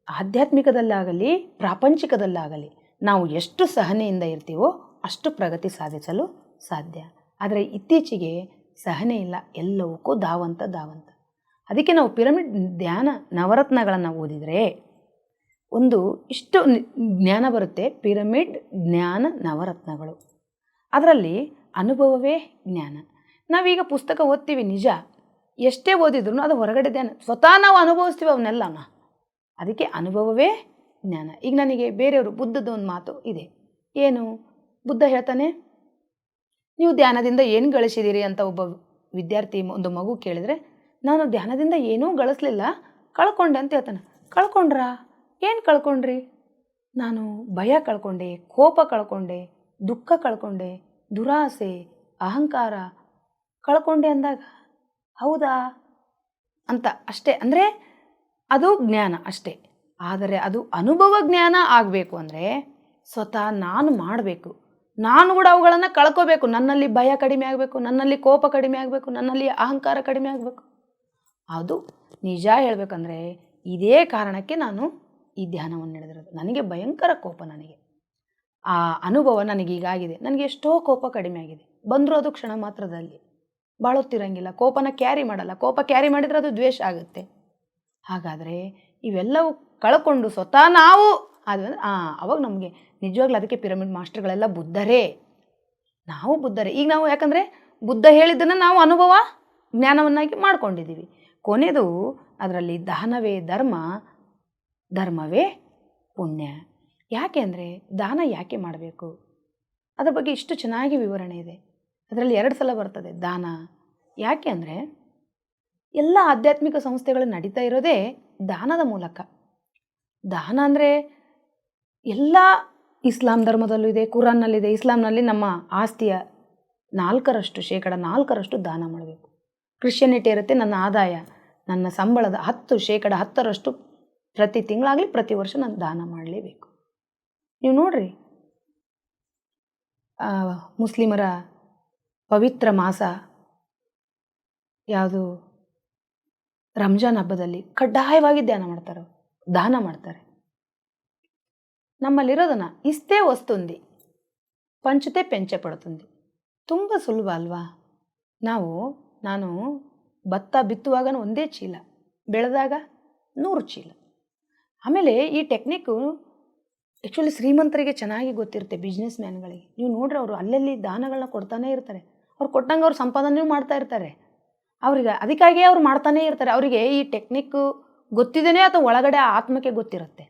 ಆಧ್ಯಾತ್ಮಿಕದಲ್ಲಾಗಲಿ ಪ್ರಾಪಂಚಿಕದಲ್ಲಾಗಲಿ ನಾವು ಎಷ್ಟು ಸಹನೆಯಿಂದ ಇರ್ತೀವೋ ಅಷ್ಟು ಪ್ರಗತಿ ಸಾಧಿಸಲು ಸಾಧ್ಯ. ಆದರೆ ಇತ್ತೀಚೆಗೆ ಸಹನೆ ಇಲ್ಲ, ಎಲ್ಲವಕ್ಕೂ ಧಾವಂತ. ಅದಕ್ಕೆ ನಾವು ಪಿರಮಿಡ್ ಧ್ಯಾನ ನವರತ್ನಗಳನ್ನು ಓದಿದರೆ ಒಂದು ಇಷ್ಟು ಜ್ಞಾನ ಬರುತ್ತೆ. ಪಿರಮಿಡ್ ಜ್ಞಾನ ನವರತ್ನಗಳು, ಅದರಲ್ಲಿ ಅನುಭವವೇ ಜ್ಞಾನ. ನಾವೀಗ ಪುಸ್ತಕ ಓದ್ತೀವಿ ನಿಜ, ಎಷ್ಟೇ ಓದಿದ್ರು ಅದು ಹೊರಗಡೆ ಧ್ಯಾನ, ಸ್ವತಃ ನಾವು ಅನುಭವಿಸ್ತೀವಿ ಅವನ್ನೆಲ್ಲನ. ಅದಕ್ಕೆ ಅನುಭವವೇ ಜ್ಞಾನ. ಈಗ ನನಗೆ ಬೇರೆಯವರು ಬುದ್ಧದ ಒಂದು ಮಾತು ಇದೆ. ಏನು ಬುದ್ಧ ಹೇಳ್ತಾನೆ, ನೀವು ಧ್ಯಾನದಿಂದ ಏನು ಗಳಿಸಿದ್ದೀರಿ ಅಂತ ಒಬ್ಬ ವಿದ್ಯಾರ್ಥಿ, ಒಂದು ಮಗು ಕೇಳಿದರೆ, ನಾನು ಧ್ಯಾನದಿಂದ ಏನೂ ಗಳಿಸ್ಲಿಲ್ಲ, ಕಳ್ಕೊಂಡೆ ಅಂತ ಹೇಳ್ತಾನೆ. ಕಳ್ಕೊಂಡ್ರಾ? ಏನು ಕಳ್ಕೊಂಡ್ರಿ? ನಾನು ಭಯ ಕಳ್ಕೊಂಡೆ, ಕೋಪ ಕಳ್ಕೊಂಡೆ, ದುಃಖ ಕಳ್ಕೊಂಡೆ, ದುರಾಸೆ, ಅಹಂಕಾರ ಕಳ್ಕೊಂಡೆ ಅಂದಾಗ ಹೌದಾ ಅಂತ ಅಷ್ಟೇ. ಅಂದರೆ ಅದು ಜ್ಞಾನ ಅಷ್ಟೇ. ಆದರೆ ಅದು ಅನುಭವ ಜ್ಞಾನ ಆಗಬೇಕು ಅಂದರೆ ಸ್ವತಃ ನಾನು ಮಾಡಬೇಕು. ನಾನು ಕೂಡ ಅವುಗಳನ್ನು ಕಳ್ಕೋಬೇಕು. ನನ್ನಲ್ಲಿ ಭಯ ಕಡಿಮೆ ಆಗಬೇಕು, ನನ್ನಲ್ಲಿ ಕೋಪ ಕಡಿಮೆ ಆಗಬೇಕು, ನನ್ನಲ್ಲಿ ಅಹಂಕಾರ ಕಡಿಮೆ ಆಗಬೇಕು. ಅದು ನಿಜ ಹೇಳಬೇಕಂದ್ರೆ ಇದೇ ಕಾರಣಕ್ಕೆ ನಾನು ಈ ಧ್ಯಾನವನ್ನು ನಡೆದಿರೋದು. ನನಗೆ ಭಯಂಕರ ಕೋಪ, ನನಗೆ ಆ ಅನುಭವ ನನಗೀಗಾಗಿದೆ. ನನಗೆ ಎಷ್ಟೋ ಕೋಪ ಕಡಿಮೆ ಆಗಿದೆ. ಬಂದರೂ ಅದು ಕ್ಷಣ ಮಾತ್ರದಲ್ಲಿ, ಬಾಳೋತ್ತಿರಂಗಿಲ್ಲ. ಕೋಪನ ಕ್ಯಾರಿ ಮಾಡಲ್ಲ. ಕೋಪ ಕ್ಯಾರಿ ಮಾಡಿದರೆ ಅದು ದ್ವೇಷ ಆಗುತ್ತೆ. ಹಾಗಾದರೆ ಇವೆಲ್ಲವೂ ಕಳ್ಕೊಂಡು ಸ್ವತಃ ನಾವು ಆದರೆ ಅವಾಗ ನಮಗೆ ನಿಜವಾಗ್ಲೂ, ಅದಕ್ಕೆ ಪಿರಮಿಡ್ ಮಾಸ್ಟರ್ಗಳೆಲ್ಲ ಬುದ್ಧರೇ, ನಾವು ಬುದ್ಧರೇ. ಈಗ ನಾವು ಯಾಕಂದರೆ ಬುದ್ಧ ಹೇಳಿದ್ದನ್ನು ನಾವು ಅನುಭವ ಜ್ಞಾನವನ್ನಾಗಿ ಮಾಡ್ಕೊಂಡಿದ್ದೀವಿ. ಕೊನೆಯದು ಅದರಲ್ಲಿ ದಾನವೇ ಧರ್ಮ, ಧರ್ಮವೇ ಪುಣ್ಯ. ಯಾಕೆ ಅಂದರೆ ದಾನ ಯಾಕೆ ಮಾಡಬೇಕು, ಅದರ ಬಗ್ಗೆ ಇಷ್ಟು ಚೆನ್ನಾಗಿ ವಿವರಣೆ ಇದೆ. ಅದರಲ್ಲಿ 2 ಸಲ ಬರ್ತದೆ ದಾನ. ಯಾಕೆ ಅಂದರೆ ಎಲ್ಲ ಆಧ್ಯಾತ್ಮಿಕ ಸಂಸ್ಥೆಗಳು ನಡೀತಾ ಇರೋದೇ ದಾನದ ಮೂಲಕ. ದಾನ ಅಂದರೆ ಎಲ್ಲ ಇಸ್ಲಾಂ ಧರ್ಮದಲ್ಲೂ ಇದೆ, ಕುರಾನ್ನಲ್ಲಿದೆ. ಇಸ್ಲಾಂನಲ್ಲಿ ನಮ್ಮ ಆಸ್ತಿಯ 4% ದಾನ ಮಾಡಬೇಕು. ಕ್ರಿಶ್ಚಿಯನಿಟಿ ಇರುತ್ತೆ, ನನ್ನ ಆದಾಯ, ನನ್ನ ಸಂಬಳದ 10% ಪ್ರತಿ ತಿಂಗಳಾಗಲಿ ಪ್ರತಿ ವರ್ಷ ನಾನು ದಾನ ಮಾಡಲೇಬೇಕು. ನೀವು ನೋಡ್ರಿ, ಮುಸ್ಲಿಮರ ಪವಿತ್ರ ಮಾಸ ಯಾವುದು, ರಂಜಾನ್ ಹಬ್ಬದಲ್ಲಿ ಕಡ್ಡಾಯವಾಗಿ ದಾನ ಮಾಡ್ತಾರೆ. ನಮ್ಮಲ್ಲಿರೋದನ್ನ ಇಷ್ಟೇ ವಸ್ತುಂದಿ ಪಂಚತೆ ಪೆಂಚೆ ಪಡುತ್ತುಂದಿ. ತುಂಬ ಸುಲಭ ಅಲ್ವಾ? ನಾನು ಭತ್ತ ಬಿತ್ತುವಾಗ 1 ಚೀಲ, ಬೆಳೆದಾಗ 100 ಚೀಲ. ಆಮೇಲೆ ಈ ಟೆಕ್ನಿಕ್ಕು ಆ್ಯಕ್ಚುಲಿ ಶ್ರೀಮಂತರಿಗೆ ಚೆನ್ನಾಗಿ ಗೊತ್ತಿರುತ್ತೆ, ಬಿಸ್ನೆಸ್ ಮ್ಯಾನ್ಗಳಿಗೆ. ನೀವು ನೋಡ್ರಿ, ಅವರು ಅಲ್ಲಲ್ಲಿ ದಾನಗಳನ್ನ ಕೊಡ್ತಾನೆ ಇರ್ತಾರೆ. ಅವ್ರು ಕೊಟ್ಟಂಗೆ ಅವ್ರು ಸಂಪಾದನೆ ಮಾಡ್ತಾ ಇರ್ತಾರೆ. ಅವ್ರಿಗೆ ಅದಕ್ಕಾಗಿಯೇ ಅವ್ರು ಮಾಡ್ತಾನೇ ಇರ್ತಾರೆ. ಅವರಿಗೆ ಈ ಟೆಕ್ನಿಕ್ಕು ಗೊತ್ತಿದೇನೆ ಅಥವಾ ಒಳಗಡೆ ಆ ಆತ್ಮಕ್ಕೆ ಗೊತ್ತಿರುತ್ತೆ.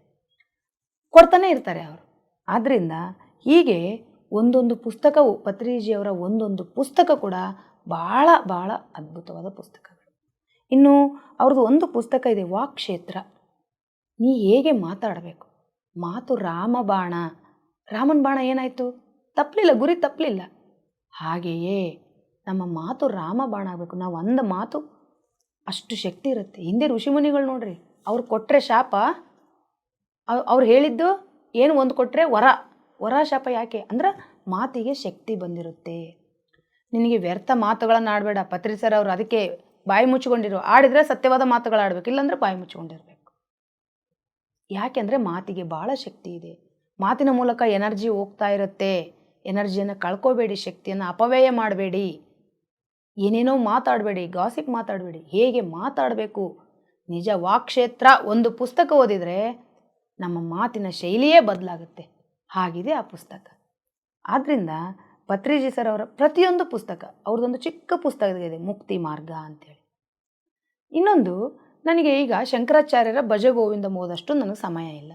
ಕೊಡ್ತಾನೆ ಇರ್ತಾರೆ ಅವರು. ಆದ್ದರಿಂದ ಹೀಗೆ ಒಂದೊಂದು ಪುಸ್ತಕವು ಪತ್ರಿಜಿಯವರ ಒಂದೊಂದು ಪುಸ್ತಕ ಕೂಡ ಭಾಳ ಭಾಳ ಅದ್ಭುತವಾದ ಪುಸ್ತಕಗಳು. ಇನ್ನು ಅವ್ರದ್ದು ಒಂದು ಪುಸ್ತಕ ಇದೆ, ವಾಕ್ಕ್ಷೇತ್ರ. ನೀ ಹೇಗೆ ಮಾತಾಡಬೇಕು, ಮಾತು ರಾಮಬಾಣ. ರಾಮನ ಬಾಣ ಏನಾಯಿತು? ತಪ್ಪಲಿಲ್ಲ, ಗುರಿ ತಪ್ಪಲಿಲ್ಲ. ಹಾಗೆಯೇ ನಮ್ಮ ಮಾತು ರಾಮಬಾಣ ಆಗಬೇಕು. ನಾವು ಅಂದ ಮಾತು ಅಷ್ಟು ಶಕ್ತಿ ಇರುತ್ತೆ. ಹಿಂದೆ ಋಷಿಮುನಿಗಳು ನೋಡ್ರಿ, ಅವ್ರು ಕೊಟ್ಟರೆ ಶಾಪ, ಅವ್ರು ಹೇಳಿದ್ದು ಏನು ಒಂದು ಕೊಟ್ಟರೆ ವರ ಶಾಪ. ಯಾಕೆ ಅಂದ್ರೆ ಮಾತಿಗೆ ಶಕ್ತಿ ಬಂದಿರುತ್ತೆ. ನಿನಗೆ ವ್ಯರ್ಥ ಮಾತುಗಳನ್ನು ಆಡಬೇಡ. ಪತ್ರಿ ಸರ್ ಅವರು ಅದಕ್ಕೆ ಬಾಯಿ ಮುಚ್ಚಿಕೊಂಡಿರೋ, ಆಡಿದರೆ ಸತ್ಯವಾದ ಮಾತುಗಳು ಆಡಬೇಕು, ಇಲ್ಲಾಂದರೆ ಬಾಯಿ ಮುಚ್ಚಿಕೊಂಡಿರ್ಬೇಕು. ಯಾಕೆಂದರೆ ಮಾತಿಗೆ ಭಾಳ ಶಕ್ತಿ ಇದೆ. ಮಾತಿನ ಮೂಲಕ ಎನರ್ಜಿ ಹೋಗ್ತಾ ಇರುತ್ತೆ. ಎನರ್ಜಿಯನ್ನು ಕಳ್ಕೋಬೇಡಿ, ಶಕ್ತಿಯನ್ನು ಅಪವ್ಯಯ ಮಾಡಬೇಡಿ, ಏನೇನೋ ಮಾತಾಡಬೇಡಿ, ಗಾಸಿಪ್ ಮಾತಾಡಬೇಡಿ. ಹೇಗೆ ಮಾತಾಡಬೇಕು, ನಿಜ ವಾಕ್ಕ್ಷೇತ್ರ ಒಂದು ಪುಸ್ತಕ ಓದಿದರೆ ನಮ್ಮ ಮಾತಿನ ಶೈಲಿಯೇ ಬದಲಾಗುತ್ತೆ. ಹಾಗಿದೆ ಆ ಪುಸ್ತಕ. ಆದ್ದರಿಂದ ಪತ್ರಿಜಿ ಸರ್ ಅವರ ಪ್ರತಿಯೊಂದು ಪುಸ್ತಕ, ಅವ್ರದ್ದೊಂದು ಚಿಕ್ಕ ಪುಸ್ತಕ ಇದೆ, ಮುಕ್ತಿ ಮಾರ್ಗ ಅಂತೇಳಿ. ಇನ್ನೊಂದು, ನನಗೆ ಈಗ ಶಂಕರಾಚಾರ್ಯರ ಭಜಗೋವಿಂದ ಓದಷ್ಟು ನನಗೆ ಸಮಯ ಇಲ್ಲ.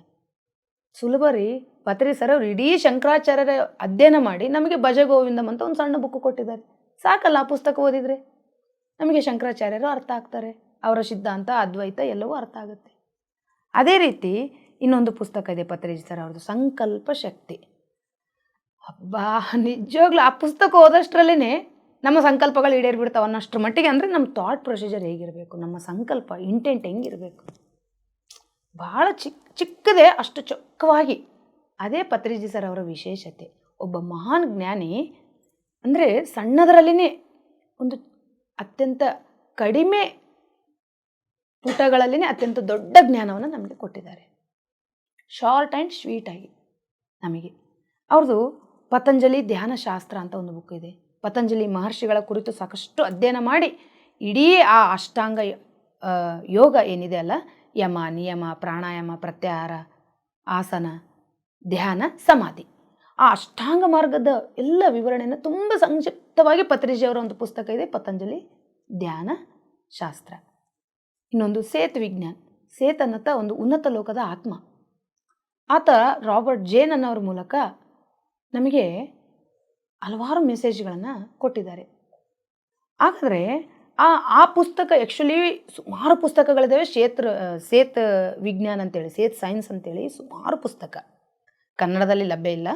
ಸುಲಭ ರೀ. ಪತ್ರಿ ಸರ್ ಅವರು ಇಡೀ ಶಂಕರಾಚಾರ್ಯರ ಅಧ್ಯಯನ ಮಾಡಿ ನಮಗೆ ಭಜಗೋವಿಂದಂ ಅಂತ ಒಂದು ಸಣ್ಣ ಬುಕ್ ಕೊಟ್ಟಿದ್ದಾರೆ. ಸಾಕಲ್ಲ ಆ ಪುಸ್ತಕ ಓದಿದರೆ ನಮಗೆ ಶಂಕರಾಚಾರ್ಯರು ಅರ್ಥ ಆಗ್ತಾರೆ. ಅವರ ಸಿದ್ಧಾಂತ, ಅದ್ವೈತ ಎಲ್ಲವೂ ಅರ್ಥ ಆಗುತ್ತೆ. ಅದೇ ರೀತಿ ಇನ್ನೊಂದು ಪುಸ್ತಕ ಇದೆ ಪತ್ರಿಜಿ ಸರ್ ಅವ್ರದ್ದು, ಸಂಕಲ್ಪ ಶಕ್ತಿ. ಹಬ್ಬಾ, ನಿಜವಾಗ್ಲೂ ಆ ಪುಸ್ತಕ ಓದಷ್ಟರಲ್ಲೇ ನಮ್ಮ ಸಂಕಲ್ಪಗಳು ಈಡೇರಿಬಿಡ್ತಾವೆ ಅನ್ನೋಷ್ಟ್ರ ಮಟ್ಟಿಗೆ. ಅಂದರೆ ನಮ್ಮ ಥಾಟ್ ಪ್ರೊಸೀಜರ್ ಹೇಗಿರಬೇಕು, ನಮ್ಮ ಸಂಕಲ್ಪ ಇಂಟೆಂಟ್ ಹೆಂಗಿರಬೇಕು, ಭಾಳ ಚಿಕ್ಕದೇ ಅಷ್ಟು ಚೊಕ್ಕವಾಗಿ. ಅದೇ ಪತ್ರಿಜಿ ಸರ್ ಅವರ ವಿಶೇಷತೆ. ಒಬ್ಬ ಮಹಾನ್ ಜ್ಞಾನಿ ಅಂದರೆ ಸಣ್ಣದರಲ್ಲಿನೇ ಒಂದು ಅತ್ಯಂತ ಕಡಿಮೆ ಪುಟಗಳಲ್ಲಿನೇ ಅತ್ಯಂತ ದೊಡ್ಡ ಜ್ಞಾನವನ್ನು ನಮಗೆ ಕೊಟ್ಟಿದ್ದಾರೆ, ಶಾರ್ಟ್ ಆ್ಯಂಡ್ ಸ್ವೀಟಾಗಿ ನಮಗೆ. ಅವ್ರದ್ದು ಪತಂಜಲಿ ಧ್ಯಾನ ಶಾಸ್ತ್ರ ಅಂತ ಒಂದು ಬುಕ್ ಇದೆ. ಪತಂಜಲಿ ಮಹರ್ಷಿಗಳ ಕುರಿತು ಸಾಕಷ್ಟು ಅಧ್ಯಯನ ಮಾಡಿ ಇಡೀ ಆ ಅಷ್ಟಾಂಗ ಯೋಗ ಏನಿದೆ ಅಲ್ಲ, ಯಮ, ನಿಯಮ, ಪ್ರಾಣಾಯಾಮ, ಪ್ರತ್ಯಾಹಾರ, ಆಸನ, ಧ್ಯಾನ, ಸಮಾಧಿ, ಆ ಅಷ್ಟಾಂಗ ಮಾರ್ಗದ ಎಲ್ಲ ವಿವರಣೆಯನ್ನು ತುಂಬ ಸಂಕ್ಷಿಪ್ತವಾಗಿ ಪತ್ರಿಜಿಯವರ ಒಂದು ಪುಸ್ತಕ ಇದೆ, ಪತಂಜಲಿ ಧ್ಯಾನ ಶಾಸ್ತ್ರ. ಇನ್ನೊಂದು ಸೇತ್ ವಿಜ್ಞಾನ್. ಸೇತ್ ಅನ್ನತ ಒಂದು ಉನ್ನತ ಲೋಕದ ಆತ್ಮ. ಆತ ರಾಬರ್ಟ್ ಜೇನ್ ಅನ್ನೋರ ಮೂಲಕ ನಮಗೆ ಹಲವಾರು ಮೆಸೇಜ್ಗಳನ್ನು ಕೊಟ್ಟಿದ್ದಾರೆ. ಹಾಗಾದರೆ ಆ ಪುಸ್ತಕ ಆ್ಯಕ್ಚುಲಿ ಸುಮಾರು ಪುಸ್ತಕಗಳಿದ್ದಾವೆ. ಸೇತ್ ವಿಜ್ಞಾನ ಅಂತೇಳಿ, ಸೇತ್ ಸೈನ್ಸ್ ಅಂತೇಳಿ ಸುಮಾರು ಪುಸ್ತಕ ಕನ್ನಡದಲ್ಲಿ ಲಭ್ಯ ಇಲ್ಲ.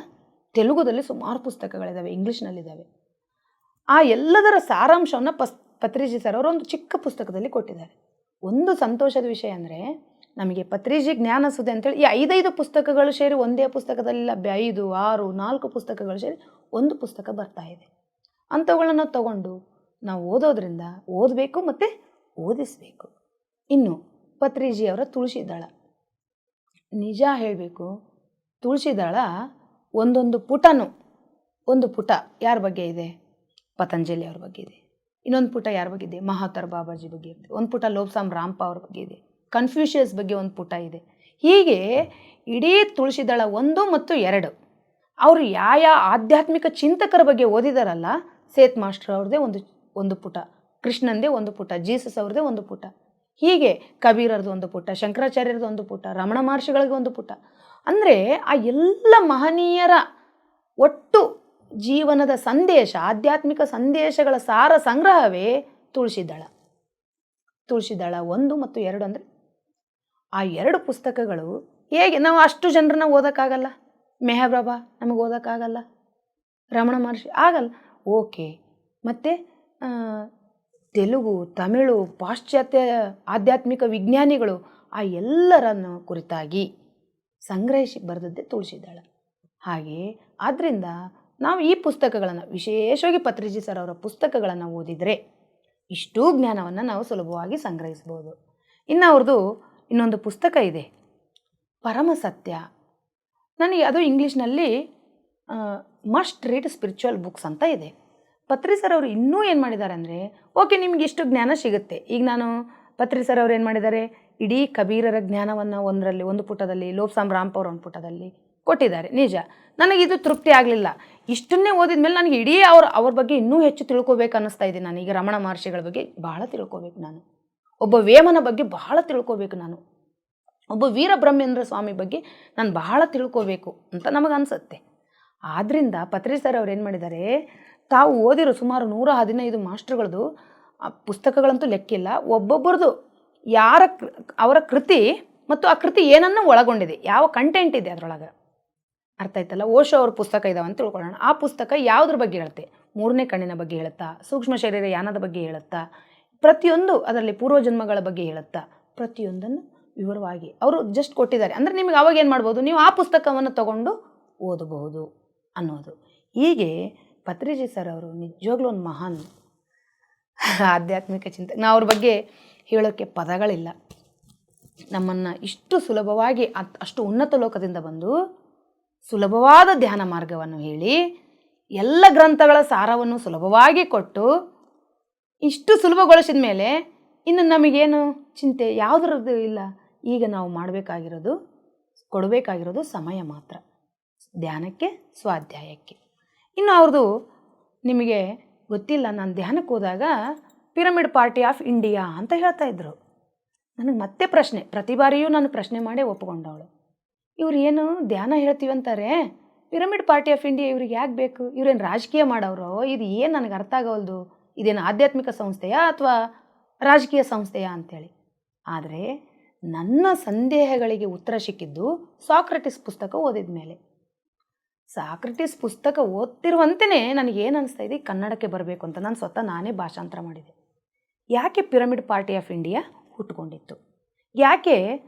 ತೆಲುಗುದಲ್ಲಿ ಸುಮಾರು ಪುಸ್ತಕಗಳಿದ್ದಾವೆ, ಇಂಗ್ಲೀಷ್ನಲ್ಲಿದ್ದಾವೆ. ಆ ಎಲ್ಲದರ ಸಾರಾಂಶವನ್ನು ಪತ್ರಿಜಿ ಸರ್ ಅವರು ಒಂದು ಚಿಕ್ಕ ಪುಸ್ತಕದಲ್ಲಿ ಕೊಟ್ಟಿದ್ದಾರೆ. ಒಂದು ಸಂತೋಷದ ವಿಷಯ ಅಂದರೆ, ನಮಗೆ ಪತ್ರಿಜಿ ಜ್ಞಾನಸುಧೆ ಅಂತೇಳಿ ಈ 5 ಪುಸ್ತಕಗಳು ಸೇರಿ ಒಂದೇ ಪುಸ್ತಕದಲ್ಲಿ ಲಭ್ಯ. 5, 6, 4 ಪುಸ್ತಕಗಳು ಸೇರಿ ಒಂದು ಪುಸ್ತಕ ಬರ್ತಾ ಇದೆ. ಅಂಥವುಗಳನ್ನು ತಗೊಂಡು ನಾವು ಓದೋದ್ರಿಂದ ಓದಬೇಕು ಮತ್ತು ಓದಿಸಬೇಕು. ಇನ್ನು ಪತ್ರಿಜಿಯವರ ತುಳಸಿದಳ. ನಿಜ ಹೇಳಬೇಕು, ತುಳಸಿದಳ ಒಂದೊಂದು ಪುಟನೂ, ಒಂದು ಪುಟ ಯಾರ ಬಗ್ಗೆ ಇದೆ? ಪತಂಜಲಿ ಅವ್ರ ಬಗ್ಗೆ ಇದೆ. ಇನ್ನೊಂದು ಪುಟ ಯಾರ ಬಗ್ಗೆ ಇದೆ? ಮಹಾತರ್ ಬಾಬಾಜಿ ಬಗ್ಗೆ ಇದೆ. ಒಂದು ಪುಟ ಲೋಬ್ಸಾಮ್ ರಾಂಪ ಅವ್ರ ಬಗ್ಗೆ ಇದೆ. ಕನ್ಫ್ಯೂಷಿಯಸ್ ಬಗ್ಗೆ ಒಂದು ಪುಟ ಇದೆ. ಹೀಗೆ ಇಡೀ ತುಳಸಿದಳ 1 ಮತ್ತು 2 ಅವರು ಯಾವ ಆಧ್ಯಾತ್ಮಿಕ ಚಿಂತಕರ ಬಗ್ಗೆ ಓದಿದಾರಲ್ಲ, ಸೇತ್ ಮಾಸ್ಟರ್ ಅವ್ರದ್ದೇ ಒಂದು ಪುಟ, ಕೃಷ್ಣಂದೇ ಒಂದು ಪುಟ, ಜೀಸಸ್ ಅವ್ರದ್ದೇ ಒಂದು ಪುಟ, ಹೀಗೆ ಕಬೀರರದು ಒಂದು ಪುಟ, ಶಂಕರಾಚಾರ್ಯರದು ಒಂದು ಪುಟ, ರಮಣ ಮಹರ್ಷಿಗಳಿಗೆ ಒಂದು ಪುಟ. ಅಂದರೆ ಆ ಎಲ್ಲ ಮಹನೀಯರ ಒಟ್ಟು ಜೀವನದ ಸಂದೇಶ, ಆಧ್ಯಾತ್ಮಿಕ ಸಂದೇಶಗಳ ಸಾರ ಸಂಗ್ರಹವೇ ತುಳಸಿದಳ. ತುಳಸಿದಳ 1 ಮತ್ತು 2 ಅಂದರೆ ಆ 2 ಪುಸ್ತಕಗಳು ಹೇಗೆ ನಾವು ಅಷ್ಟು ಜನರನ್ನ ಓದೋಕ್ಕಾಗಲ್ಲ. ಮೆಹರ್ ಬಾಬಾ ನಮಗೆ ಓದೋಕ್ಕಾಗಲ್ಲ, ರಮಣ ಮಹರ್ಷಿ ಆಗಲ್ಲ, ಓಕೆ. ಮತ್ತು ತೆಲುಗು, ತಮಿಳು, ಪಾಶ್ಚಾತ್ಯ ಆಧ್ಯಾತ್ಮಿಕ ವಿಜ್ಞಾನಿಗಳು ಆ ಎಲ್ಲರನ್ನು ಕುರಿತಾಗಿ ಸಂಗ್ರಹಿಸಿ ಬರೆದದ್ದೇ ತುಳಸಿದಳ. ಹಾಗೆ ಆದ್ದರಿಂದ ನಾವು ಈ ಪುಸ್ತಕಗಳನ್ನು, ವಿಶೇಷವಾಗಿ ಪತ್ರಿಜಿ ಸರ್ ಅವರ ಪುಸ್ತಕಗಳನ್ನು ಓದಿದರೆ ಇಷ್ಟೂ ಜ್ಞಾನವನ್ನು ನಾವು ಸುಲಭವಾಗಿ ಸಂಗ್ರಹಿಸ್ಬೋದು. ಇನ್ನು ಅವ್ರದ್ದು ಇನ್ನೊಂದು ಪುಸ್ತಕ ಇದೆ, ಪರಮಸತ್ಯ. ನನಗೆ ಅದು ಇಂಗ್ಲೀಷ್ನಲ್ಲಿ ಮಸ್ಟ್ ರೀಡ್ ಸ್ಪಿರಿಚುವಲ್ ಬುಕ್ಸ್ ಅಂತ ಇದೆ. ಪತ್ರಿ ಸರ್ ಅವರು ಇನ್ನೂ ಏನು ಮಾಡಿದ್ದಾರೆ ಅಂದರೆ, ಓಕೆ ನಿಮಗೆ ಇಷ್ಟು ಜ್ಞಾನ ಸಿಗುತ್ತೆ. ಈಗ ನಾನು ಪತ್ರಿ ಸರ್ ಅವ್ರು ಏನು ಮಾಡಿದ್ದಾರೆ, ಇಡೀ ಕಬೀರರ ಜ್ಞಾನವನ್ನು ಒಂದು ಪುಟದಲ್ಲಿ, ಲೋಬ್ಸಾಮ್ ರಾಂಪ್ ಅವ್ರ ಒಂದು ಪುಟದಲ್ಲಿ, ಕೊಟ್ಟಿದ್ದಾರೆ ನಿಜ. ನನಗಿದು ತೃಪ್ತಿ ಆಗಲಿಲ್ಲ. ಇಷ್ಟನ್ನೇ ಓದಿದ ಮೇಲೆ ನನಗೆ ಇಡೀ ಅವ್ರ ಬಗ್ಗೆ ಇನ್ನೂ ಹೆಚ್ಚು ತಿಳ್ಕೊಬೇಕು ಅನ್ನಿಸ್ತಾ ಇದೆ. ನಾನು ಈಗ ರಮಣ ಮಹರ್ಷಿಗಳ ಬಗ್ಗೆ ಬಹಳ ತಿಳ್ಕೊಬೇಕು. ನಾನು ಒಬ್ಬ ವೇಮನ ಬಗ್ಗೆ ಬಹಳ ತಿಳ್ಕೊಬೇಕು. ನಾನು ಒಬ್ಬ ವೀರಬ್ರಹ್ಮೇಂದ್ರ ಸ್ವಾಮಿ ಬಗ್ಗೆ ನಾನು ಬಹಳ ತಿಳ್ಕೊಬೇಕು ಅಂತ ನಮಗೆ ಅನಿಸುತ್ತೆ. ಆದ್ದರಿಂದ ಪತ್ರಿ ಸರ್ ಅವ್ರು ಏನು ಮಾಡಿದ್ದಾರೆ, ತಾವು ಓದಿರೋ ಸುಮಾರು 115 ಮಾಸ್ಟರ್ಗಳದ್ದು ಪುಸ್ತಕಗಳಂತೂ ಲೆಕ್ಕಿಲ್ಲ, ಒಬ್ಬೊಬ್ಬರದು ಅವರ ಕೃತಿ ಮತ್ತು ಆ ಕೃತಿ ಏನನ್ನು ಒಳಗೊಂಡಿದೆ, ಯಾವ ಕಂಟೆಂಟ್ ಇದೆ ಅದರೊಳಗೆ, ಅರ್ಥ ಆಯ್ತಲ್ಲ. ಓಶೋ ಅವ್ರ ಪುಸ್ತಕ ಇದಾವೆ ಅಂತ ತಿಳ್ಕೊಳ್ಳೋಣ. ಆ ಪುಸ್ತಕ ಯಾವುದ್ರ ಬಗ್ಗೆ ಹೇಳುತ್ತೆ, 3ನೇ ಕಣ್ಣಿನ ಬಗ್ಗೆ ಹೇಳುತ್ತಾ, ಸೂಕ್ಷ್ಮ ಶರೀರ ಯಾನದ ಬಗ್ಗೆ ಹೇಳುತ್ತಾ, ಪ್ರತಿಯೊಂದು ಅದರಲ್ಲಿ ಪೂರ್ವಜನ್ಮಗಳ ಬಗ್ಗೆ ಹೇಳುತ್ತಾ, ಪ್ರತಿಯೊಂದನ್ನು ವಿವರವಾಗಿ ಅವರು ಜಸ್ಟ್ ಕೊಟ್ಟಿದ್ದಾರೆ. ಅಂದರೆ ನಿಮಗೆ ಅವಾಗ ಏನು ಮಾಡ್ಬೋದು, ನೀವು ಆ ಪುಸ್ತಕವನ್ನು ತಗೊಂಡು ಓದಬಹುದು ಅನ್ನೋದು. ಹೀಗೆ ಪತ್ರಿಜಿ ಸರ್ ಅವರು ನಿಜವಾಗ್ಲೂ ಒಂದು ಮಹಾನ್ ಆಧ್ಯಾತ್ಮಿಕ ಚಿಂತನೆ. ನಾವು ಅವ್ರ ಬಗ್ಗೆ ಹೇಳೋಕ್ಕೆ ಪದಗಳಿಲ್ಲ. ನಮ್ಮನ್ನು ಇಷ್ಟು ಸುಲಭವಾಗಿ ಅಷ್ಟು ಉನ್ನತ ಲೋಕದಿಂದ ಬಂದು ಸುಲಭವಾದ ಧ್ಯಾನ ಮಾರ್ಗವನ್ನು ಹೇಳಿ ಎಲ್ಲ ಗ್ರಂಥಗಳ ಸಾರವನ್ನು ಸುಲಭವಾಗಿ ಕೊಟ್ಟು ಇಷ್ಟು ಸುಲಭಗೊಳಿಸಿದ ಮೇಲೆ ಇನ್ನು ನಮಗೇನು ಚಿಂತೆ ಯಾವುದ್ರದ್ದು ಇಲ್ಲ. ಈಗ ನಾವು ಕೊಡಬೇಕಾಗಿರೋದು ಸಮಯ ಮಾತ್ರ, ಧ್ಯಾನಕ್ಕೆ, ಸ್ವಾಧ್ಯಾಯಕ್ಕೆ. ಇನ್ನು ಅವ್ರದ್ದು ನಿಮಗೆ ಗೊತ್ತಿಲ್ಲ, ನಾನು ಧ್ಯಾನಕ್ಕೆ ಹೋದಾಗ ಪಿರಮಿಡ್ ಪಾರ್ಟಿ ಆಫ್ ಇಂಡಿಯಾ ಅಂತ ಹೇಳ್ತಾ ಇದ್ರು. ನನಗೆ ಮತ್ತೆ ಪ್ರಶ್ನೆ, ಪ್ರತಿ ಬಾರಿಯೂ ನಾನು ಪ್ರಶ್ನೆ ಮಾಡೇ ಒಪ್ಪಿಕೊಂಡವಳು. ಇವ್ರು ಏನು ಧ್ಯಾನ ಹೇಳ್ತೀವಂತಾರೆ, ಪಿರಮಿಡ್ ಪಾರ್ಟಿ ಆಫ್ ಇಂಡಿಯಾ ಇವ್ರಿಗೆ ಯಾಕೆ ಬೇಕು, ಇವ್ರೇನು ರಾಜಕೀಯ ಮಾಡೋರು, ಇದು ಏನು ನನಗೆ ಅರ್ಥ ಆಗೋಲ್ದು, ಇದೇನು ಆಧ್ಯಾತ್ಮಿಕ ಸಂಸ್ಥೆಯಾ ಅಥವಾ ರಾಜಕೀಯ ಸಂಸ್ಥೆಯಾ ಅಂತೇಳಿ. ಆದರೆ ನನ್ನ ಸಂದೇಹಗಳಿಗೆ ಉತ್ತರ ಸಿಕ್ಕಿದ್ದು ಸಾಕ್ರೆಟಿಸ್ ಪುಸ್ತಕ ಓದಿದ ಮೇಲೆ. ಸಾಕ್ರೆಟಿಸ್ ಪುಸ್ತಕ ಓದ್ತಿರುವಂತೆಯೇ ನನಗೇನು ಅನಿಸ್ತಾ ಇದೆ, ಕನ್ನಡಕ್ಕೆ ಬರಬೇಕು ಅಂತ ನಾನೇ ಭಾಷಾಂತರ ಮಾಡಿದೆ. ಯಾಕೆ ಪಿರಮಿಡ್ ಪಾರ್ಟಿ ಆಫ್ ಇಂಡಿಯಾ ಹುಟ್ಟುಕೊಂಡಿತ್ತು, ಯಾಕೆ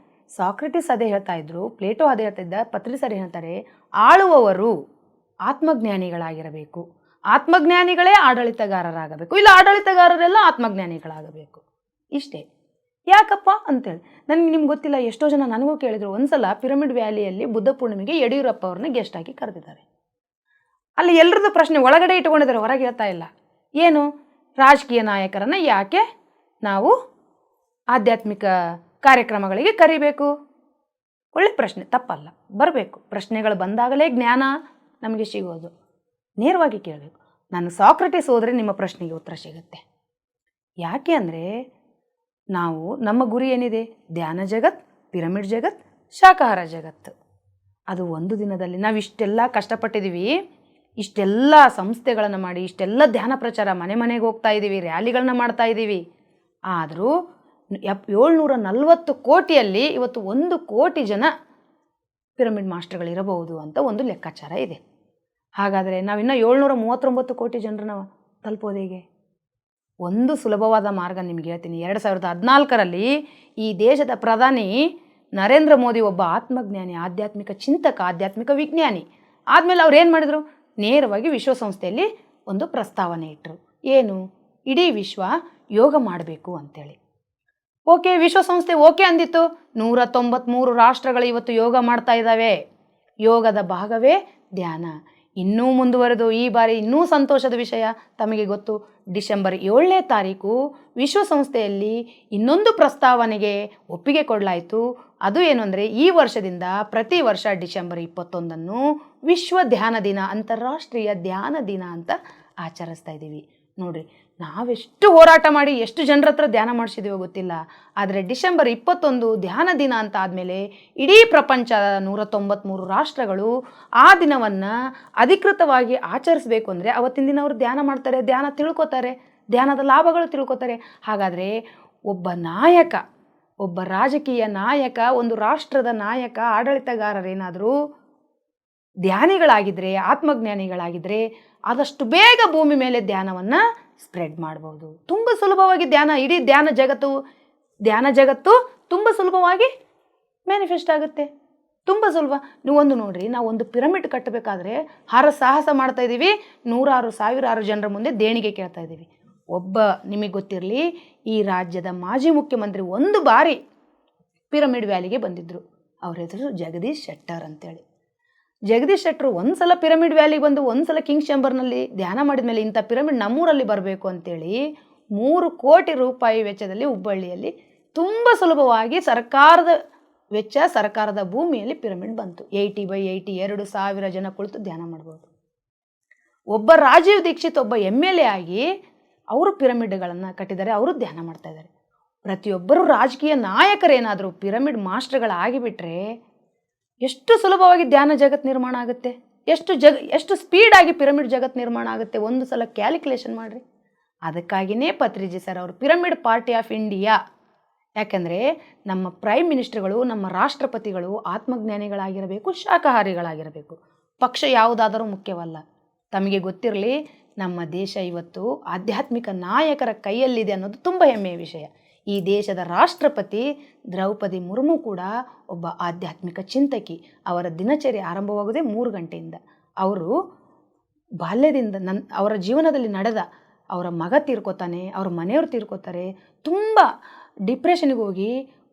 ಸಾಕ್ರೆಟಿಸ್ ಅದೇ ಹೇಳ್ತಾ ಇದ್ರು, ಪ್ಲೇಟೋ ಅದೇ ಹೇಳ್ತಾ ಇದ್ದ, ಪತ್ರಿ ಸರಿ ಹೇಳ್ತಾರೆ, ಆಳುವವರು ಆತ್ಮಜ್ಞಾನಿಗಳಾಗಿರಬೇಕು, ಆತ್ಮಜ್ಞಾನಿಗಳೇ ಆಡಳಿತಗಾರರಾಗಬೇಕು, ಇಲ್ಲ ಆಡಳಿತಗಾರರೆಲ್ಲ ಆತ್ಮಜ್ಞಾನಿಗಳಾಗಬೇಕು. ಇಷ್ಟೇ. ಯಾಕಪ್ಪ ಅಂತೇಳಿ ನಿಮ್ಗೆ ಗೊತ್ತಿಲ್ಲ. ಎಷ್ಟೋ ಜನ ನನಗೂ ಕೇಳಿದ್ರು. ಒಂದ್ಸಲ ಪಿರಮಿಡ್ ವ್ಯಾಲಿಯಲ್ಲಿ ಬುದ್ಧ ಪೂರ್ಣಿಮೆಗೆ ಯಡಿಯೂರಪ್ಪ ಅವ್ರನ್ನ ಗೆಸ್ಟ್ ಆಗಿ ಕರೆದಿದ್ದಾರೆ. ಅಲ್ಲಿ ಎಲ್ಲರದ್ದು ಪ್ರಶ್ನೆ ಒಳಗಡೆ ಇಟ್ಕೊಂಡಿದ್ದಾರೆ, ಹೊರಗೆ ಹೇಳ್ತಾ ಇಲ್ಲ. ಏನು, ರಾಜಕೀಯ ನಾಯಕರನ್ನು ಯಾಕೆ ನಾವು ಆಧ್ಯಾತ್ಮಿಕ ಕಾರ್ಯಕ್ರಮಗಳಿಗೆ ಕರಿಬೇಕು? ಒಳ್ಳೆ ಪ್ರಶ್ನೆ, ತಪ್ಪಲ್ಲ, ಬರಬೇಕು. ಪ್ರಶ್ನೆಗಳು ಬಂದಾಗಲೇ ಜ್ಞಾನ ನಮಗೆ ಸಿಗೋದು. ನೇರವಾಗಿ ಕೇಳಬೇಕು. ನಾನು ಸಾಕ್ರೆಟಿಸ್ ಹೋದರೆ ನಿಮ್ಮ ಪ್ರಶ್ನೆಗೆ ಉತ್ತರ ಸಿಗುತ್ತೆ. ಯಾಕೆ ಅಂದರೆ ನಮ್ಮ ಗುರಿ ಏನಿದೆ, ಧ್ಯಾನ ಜಗತ್, ಪಿರಮಿಡ್ ಜಗತ್, ಶಾಕಾಹಾರ ಜಗತ್ತು. ಅದು ಒಂದು ದಿನದಲ್ಲಿ ನಾವು ಇಷ್ಟೆಲ್ಲ ಕಷ್ಟಪಟ್ಟಿದ್ದೀವಿ, ಇಷ್ಟೆಲ್ಲ ಸಂಸ್ಥೆಗಳನ್ನು ಮಾಡಿ, ಇಷ್ಟೆಲ್ಲ ಧ್ಯಾನ ಪ್ರಚಾರ, ಮನೆ ಮನೆಗೆ ಹೋಗ್ತಾ ಇದ್ದೀವಿ, ರ್ಯಾಲಿಗಳನ್ನ ಮಾಡ್ತಾ ಇದ್ದೀವಿ. ಆದರೂ 740 ಕೋಟಿಯಲ್ಲಿ ಇವತ್ತು 1 ಕೋಟಿ ಜನ ಪಿರಮಿಡ್ ಮಾಸ್ಟರ್ಗಳಿರಬಹುದು ಅಂತ ಒಂದು ಲೆಕ್ಕಾಚಾರ ಇದೆ. ಹಾಗಾದರೆ ನಾವಿನ್ನೂ 739 ಕೋಟಿ ಜನರನ್ನ ತಲುಪೋದು ಹೇಗೆ? ಒಂದು ಸುಲಭವಾದ ಮಾರ್ಗ ನಿಮಗೆ ಹೇಳ್ತೀನಿ. 2014ರಲ್ಲಿ ಈ ದೇಶದ ಪ್ರಧಾನಿ ನರೇಂದ್ರ ಮೋದಿ ಒಬ್ಬ ಆತ್ಮಜ್ಞಾನಿ, ಆಧ್ಯಾತ್ಮಿಕ ಚಿಂತಕ, ಆಧ್ಯಾತ್ಮಿಕ ವಿಜ್ಞಾನಿ ಆದಮೇಲೆ ಅವ್ರು ಏನು ಮಾಡಿದರು, ನೇರವಾಗಿ ವಿಶ್ವಸಂಸ್ಥೆಯಲ್ಲಿ ಒಂದು ಪ್ರಸ್ತಾವನೆ ಇಟ್ಟರು. ಏನು, ಇಡೀ ವಿಶ್ವ ಯೋಗ ಮಾಡಬೇಕು ಅಂತೇಳಿ. ಓಕೆ, ವಿಶ್ವಸಂಸ್ಥೆ ಓಕೆ ಅಂದಿತ್ತು. 193 ರಾಷ್ಟ್ರಗಳು ಇವತ್ತು ಯೋಗ ಮಾಡ್ತಾ ಇದ್ದಾವೆ. ಯೋಗದ ಭಾಗವೇ ಧ್ಯಾನ. ಇನ್ನೂ ಮುಂದುವರೆದು ಈ ಬಾರಿ ಇನ್ನೂ ಸಂತೋಷದ ವಿಷಯ ತಮಗೆ ಗೊತ್ತು, ಡಿಸೆಂಬರ್ 7ನೇ ತಾರೀಕು ವಿಶ್ವಸಂಸ್ಥೆಯಲ್ಲಿ ಇನ್ನೊಂದು ಪ್ರಸ್ತಾವನೆಗೆ ಒಪ್ಪಿಗೆ ಕೊಡಲಾಯಿತು. ಅದು ಏನು ಅಂದರೆ, ಈ ವರ್ಷದಿಂದ ಪ್ರತಿ ವರ್ಷ ಡಿಸೆಂಬರ್ 21 ವಿಶ್ವ ಧ್ಯಾನ ದಿನ, ಅಂತಾರಾಷ್ಟ್ರೀಯ ಧ್ಯಾನ ದಿನ ಅಂತ ಆಚರಿಸ್ತಾ ಇದ್ದೀವಿ. ನೋಡಿರಿ, ನಾವೆಷ್ಟು ಹೋರಾಟ ಮಾಡಿ ಎಷ್ಟು ಜನರ ಹತ್ರ ಧ್ಯಾನ ಮಾಡಿಸಿದೀವೋ ಗೊತ್ತಿಲ್ಲ. ಆದರೆ ಡಿಸೆಂಬರ್ 21 ಧ್ಯಾನ ದಿನ ಅಂತ ಆದಮೇಲೆ ಇಡೀ ಪ್ರಪಂಚ 193 ರಾಷ್ಟ್ರಗಳು ಆ ದಿನವನ್ನು ಅಧಿಕೃತವಾಗಿ ಆಚರಿಸಬೇಕು ಅಂದರೆ ಅವತ್ತಿನ ದಿನ ಅವರು ಧ್ಯಾನ ಮಾಡ್ತಾರೆ, ಧ್ಯಾನ ತಿಳ್ಕೊತಾರೆ, ಧ್ಯಾನದ ಲಾಭಗಳು ತಿಳ್ಕೊತಾರೆ. ಹಾಗಾದರೆ ಒಬ್ಬ ನಾಯಕ, ಒಬ್ಬ ರಾಜಕೀಯ ನಾಯಕ, ಒಂದು ರಾಷ್ಟ್ರದ ನಾಯಕ, ಆಡಳಿತಗಾರರೇನಾದರೂ ಧ್ಯಾನಿಗಳಾಗಿದ್ದರೆ, ಆತ್ಮಜ್ಞಾನಿಗಳಾಗಿದ್ದರೆ ಆದಷ್ಟು ಬೇಗ ಭೂಮಿ ಮೇಲೆ ಧ್ಯಾನವನ್ನು ಸ್ಪ್ರೆಡ್ ಮಾಡ್ಬೋದು. ತುಂಬ ಸುಲಭವಾಗಿ ಇಡೀ ಧ್ಯಾನ ಜಗತ್ತು ತುಂಬ ಸುಲಭವಾಗಿ ಮ್ಯಾನಿಫೆಸ್ಟ್ ಆಗುತ್ತೆ. ತುಂಬ ಸುಲಭ. ನೀವೊಂದು ನೋಡ್ರಿ, ನಾವು ಒಂದು ಪಿರಮಿಡ್ ಕಟ್ಟಬೇಕಾದ್ರೆ ಸಾಹಸ ಮಾಡ್ತಾ ಇದ್ದೀವಿ, 100,000 ಜನರ ಮುಂದೆ ದೇಣಿಗೆ ಕೇಳ್ತಾ ಇದ್ದೀವಿ. ನಿಮಗೆ ಗೊತ್ತಿರಲಿ, ಈ ರಾಜ್ಯದ ಮಾಜಿ ಮುಖ್ಯಮಂತ್ರಿ ಒಂದು ಬಾರಿ ಪಿರಮಿಡ್ ವ್ಯಾಲಿಗೆ ಬಂದಿದ್ದರು. ಅವ್ರ ಹೆಸರು ಜಗದೀಶ್ ಶೆಟ್ಟರ್ ಅಂತೇಳಿ. ಜಗದೀಶ್ ಶೆಟ್ಟರು ಒಂದು ಸಲ ಪಿರಮಿಡ್ ವ್ಯಾಲಿಗೆ ಬಂದು ಒಂದು ಸಲ ಕಿಂಗ್ಸ್ ಚೇಂಬರ್ನಲ್ಲಿ ಧ್ಯಾನ ಮಾಡಿದ ಮೇಲೆ ಇಂಥ ಪಿರಮಿಡ್ ನಮ್ಮೂರಲ್ಲಿ ಬರಬೇಕು ಅಂತೇಳಿ 3 ಕೋಟಿ ರೂಪಾಯಿ ವೆಚ್ಚದಲ್ಲಿ ಹುಬ್ಬಳ್ಳಿಯಲ್ಲಿ ತುಂಬ ಸುಲಭವಾಗಿ ಸರ್ಕಾರದ ವೆಚ್ಚ ಸರ್ಕಾರದ ಭೂಮಿಯಲ್ಲಿ ಪಿರಮಿಡ್ ಬಂತು. 80/80 2,000 ಜನ ಕುಳಿತು ಧ್ಯಾನ ಮಾಡ್ಬೋದು. ಒಬ್ಬ ರಾಜೀವ್ ದೀಕ್ಷಿತ್ ಒಬ್ಬ MLA ಆಗಿ ಅವರು ಪಿರಮಿಡ್ಗಳನ್ನು ಕಟ್ಟಿದ್ದಾರೆ, ಅವರು ಧ್ಯಾನ ಮಾಡ್ತಾ ಇದ್ದಾರೆ. ಪ್ರತಿಯೊಬ್ಬರು ರಾಜಕೀಯ ನಾಯಕರೇನಾದರೂ ಪಿರಮಿಡ್ ಮಾಸ್ಟರ್ಗಳಾಗಿಬಿಟ್ರೆ ಎಷ್ಟು ಸುಲಭವಾಗಿ ಧ್ಯಾನ ಜಗತ್ ನಿರ್ಮಾಣ ಆಗುತ್ತೆ, ಎಷ್ಟು ಸ್ಪೀಡಾಗಿ ಪಿರಮಿಡ್ ಜಗತ್ ನಿರ್ಮಾಣ ಆಗುತ್ತೆ, ಒಂದು ಸಲ ಕ್ಯಾಲ್ಕುಲೇಷನ್ ಮಾಡಿರಿ. ಅದಕ್ಕಾಗಿಯೇ ಪತ್ರಿಜಿ ಸರ್ ಅವರು ಪಿರಮಿಡ್ ಪಾರ್ಟಿ ಆಫ್ ಇಂಡಿಯಾ. ಯಾಕೆಂದರೆ ನಮ್ಮ ಪ್ರೈಮ್ ಮಿನಿಸ್ಟರ್ಗಳು, ನಮ್ಮ ರಾಷ್ಟ್ರಪತಿಗಳು ಆತ್ಮಜ್ಞಾನಿಗಳಾಗಿರಬೇಕು, ಶಾಕಾಹಾರಿಗಳಾಗಿರಬೇಕು. ಪಕ್ಷ ಯಾವುದಾದರೂ ಮುಖ್ಯವಲ್ಲ. ತಮಗೆ ಗೊತ್ತಿರಲಿ, ನಮ್ಮ ದೇಶ ಇವತ್ತು ಆಧ್ಯಾತ್ಮಿಕ ನಾಯಕರ ಕೈಯಲ್ಲಿದೆ ಅನ್ನೋದು ತುಂಬ ಹೆಮ್ಮೆಯ ವಿಷಯ. ಈ ದೇಶದ ರಾಷ್ಟ್ರಪತಿ ದ್ರೌಪದಿ ಮುರ್ಮು ಕೂಡ ಒಬ್ಬ ಆಧ್ಯಾತ್ಮಿಕ ಚಿಂತಕಿ. ಅವರ ದಿನಚರಿ ಆರಂಭವಾಗೋದೇ 3 ಗಂಟೆಯಿಂದ. ಅವರು ಬಾಲ್ಯದಿಂದ ಅವರ ಜೀವನದಲ್ಲಿ ನಡೆದ, ಅವರ ಮಗ ತೀರ್ಕೋತಾನೆ, ಅವ್ರ ಮನೆಯವರು ತೀರ್ಕೋತಾರೆ, ತುಂಬ ಡಿಪ್ರೆಷನ್ಗೆ ಹೋಗಿ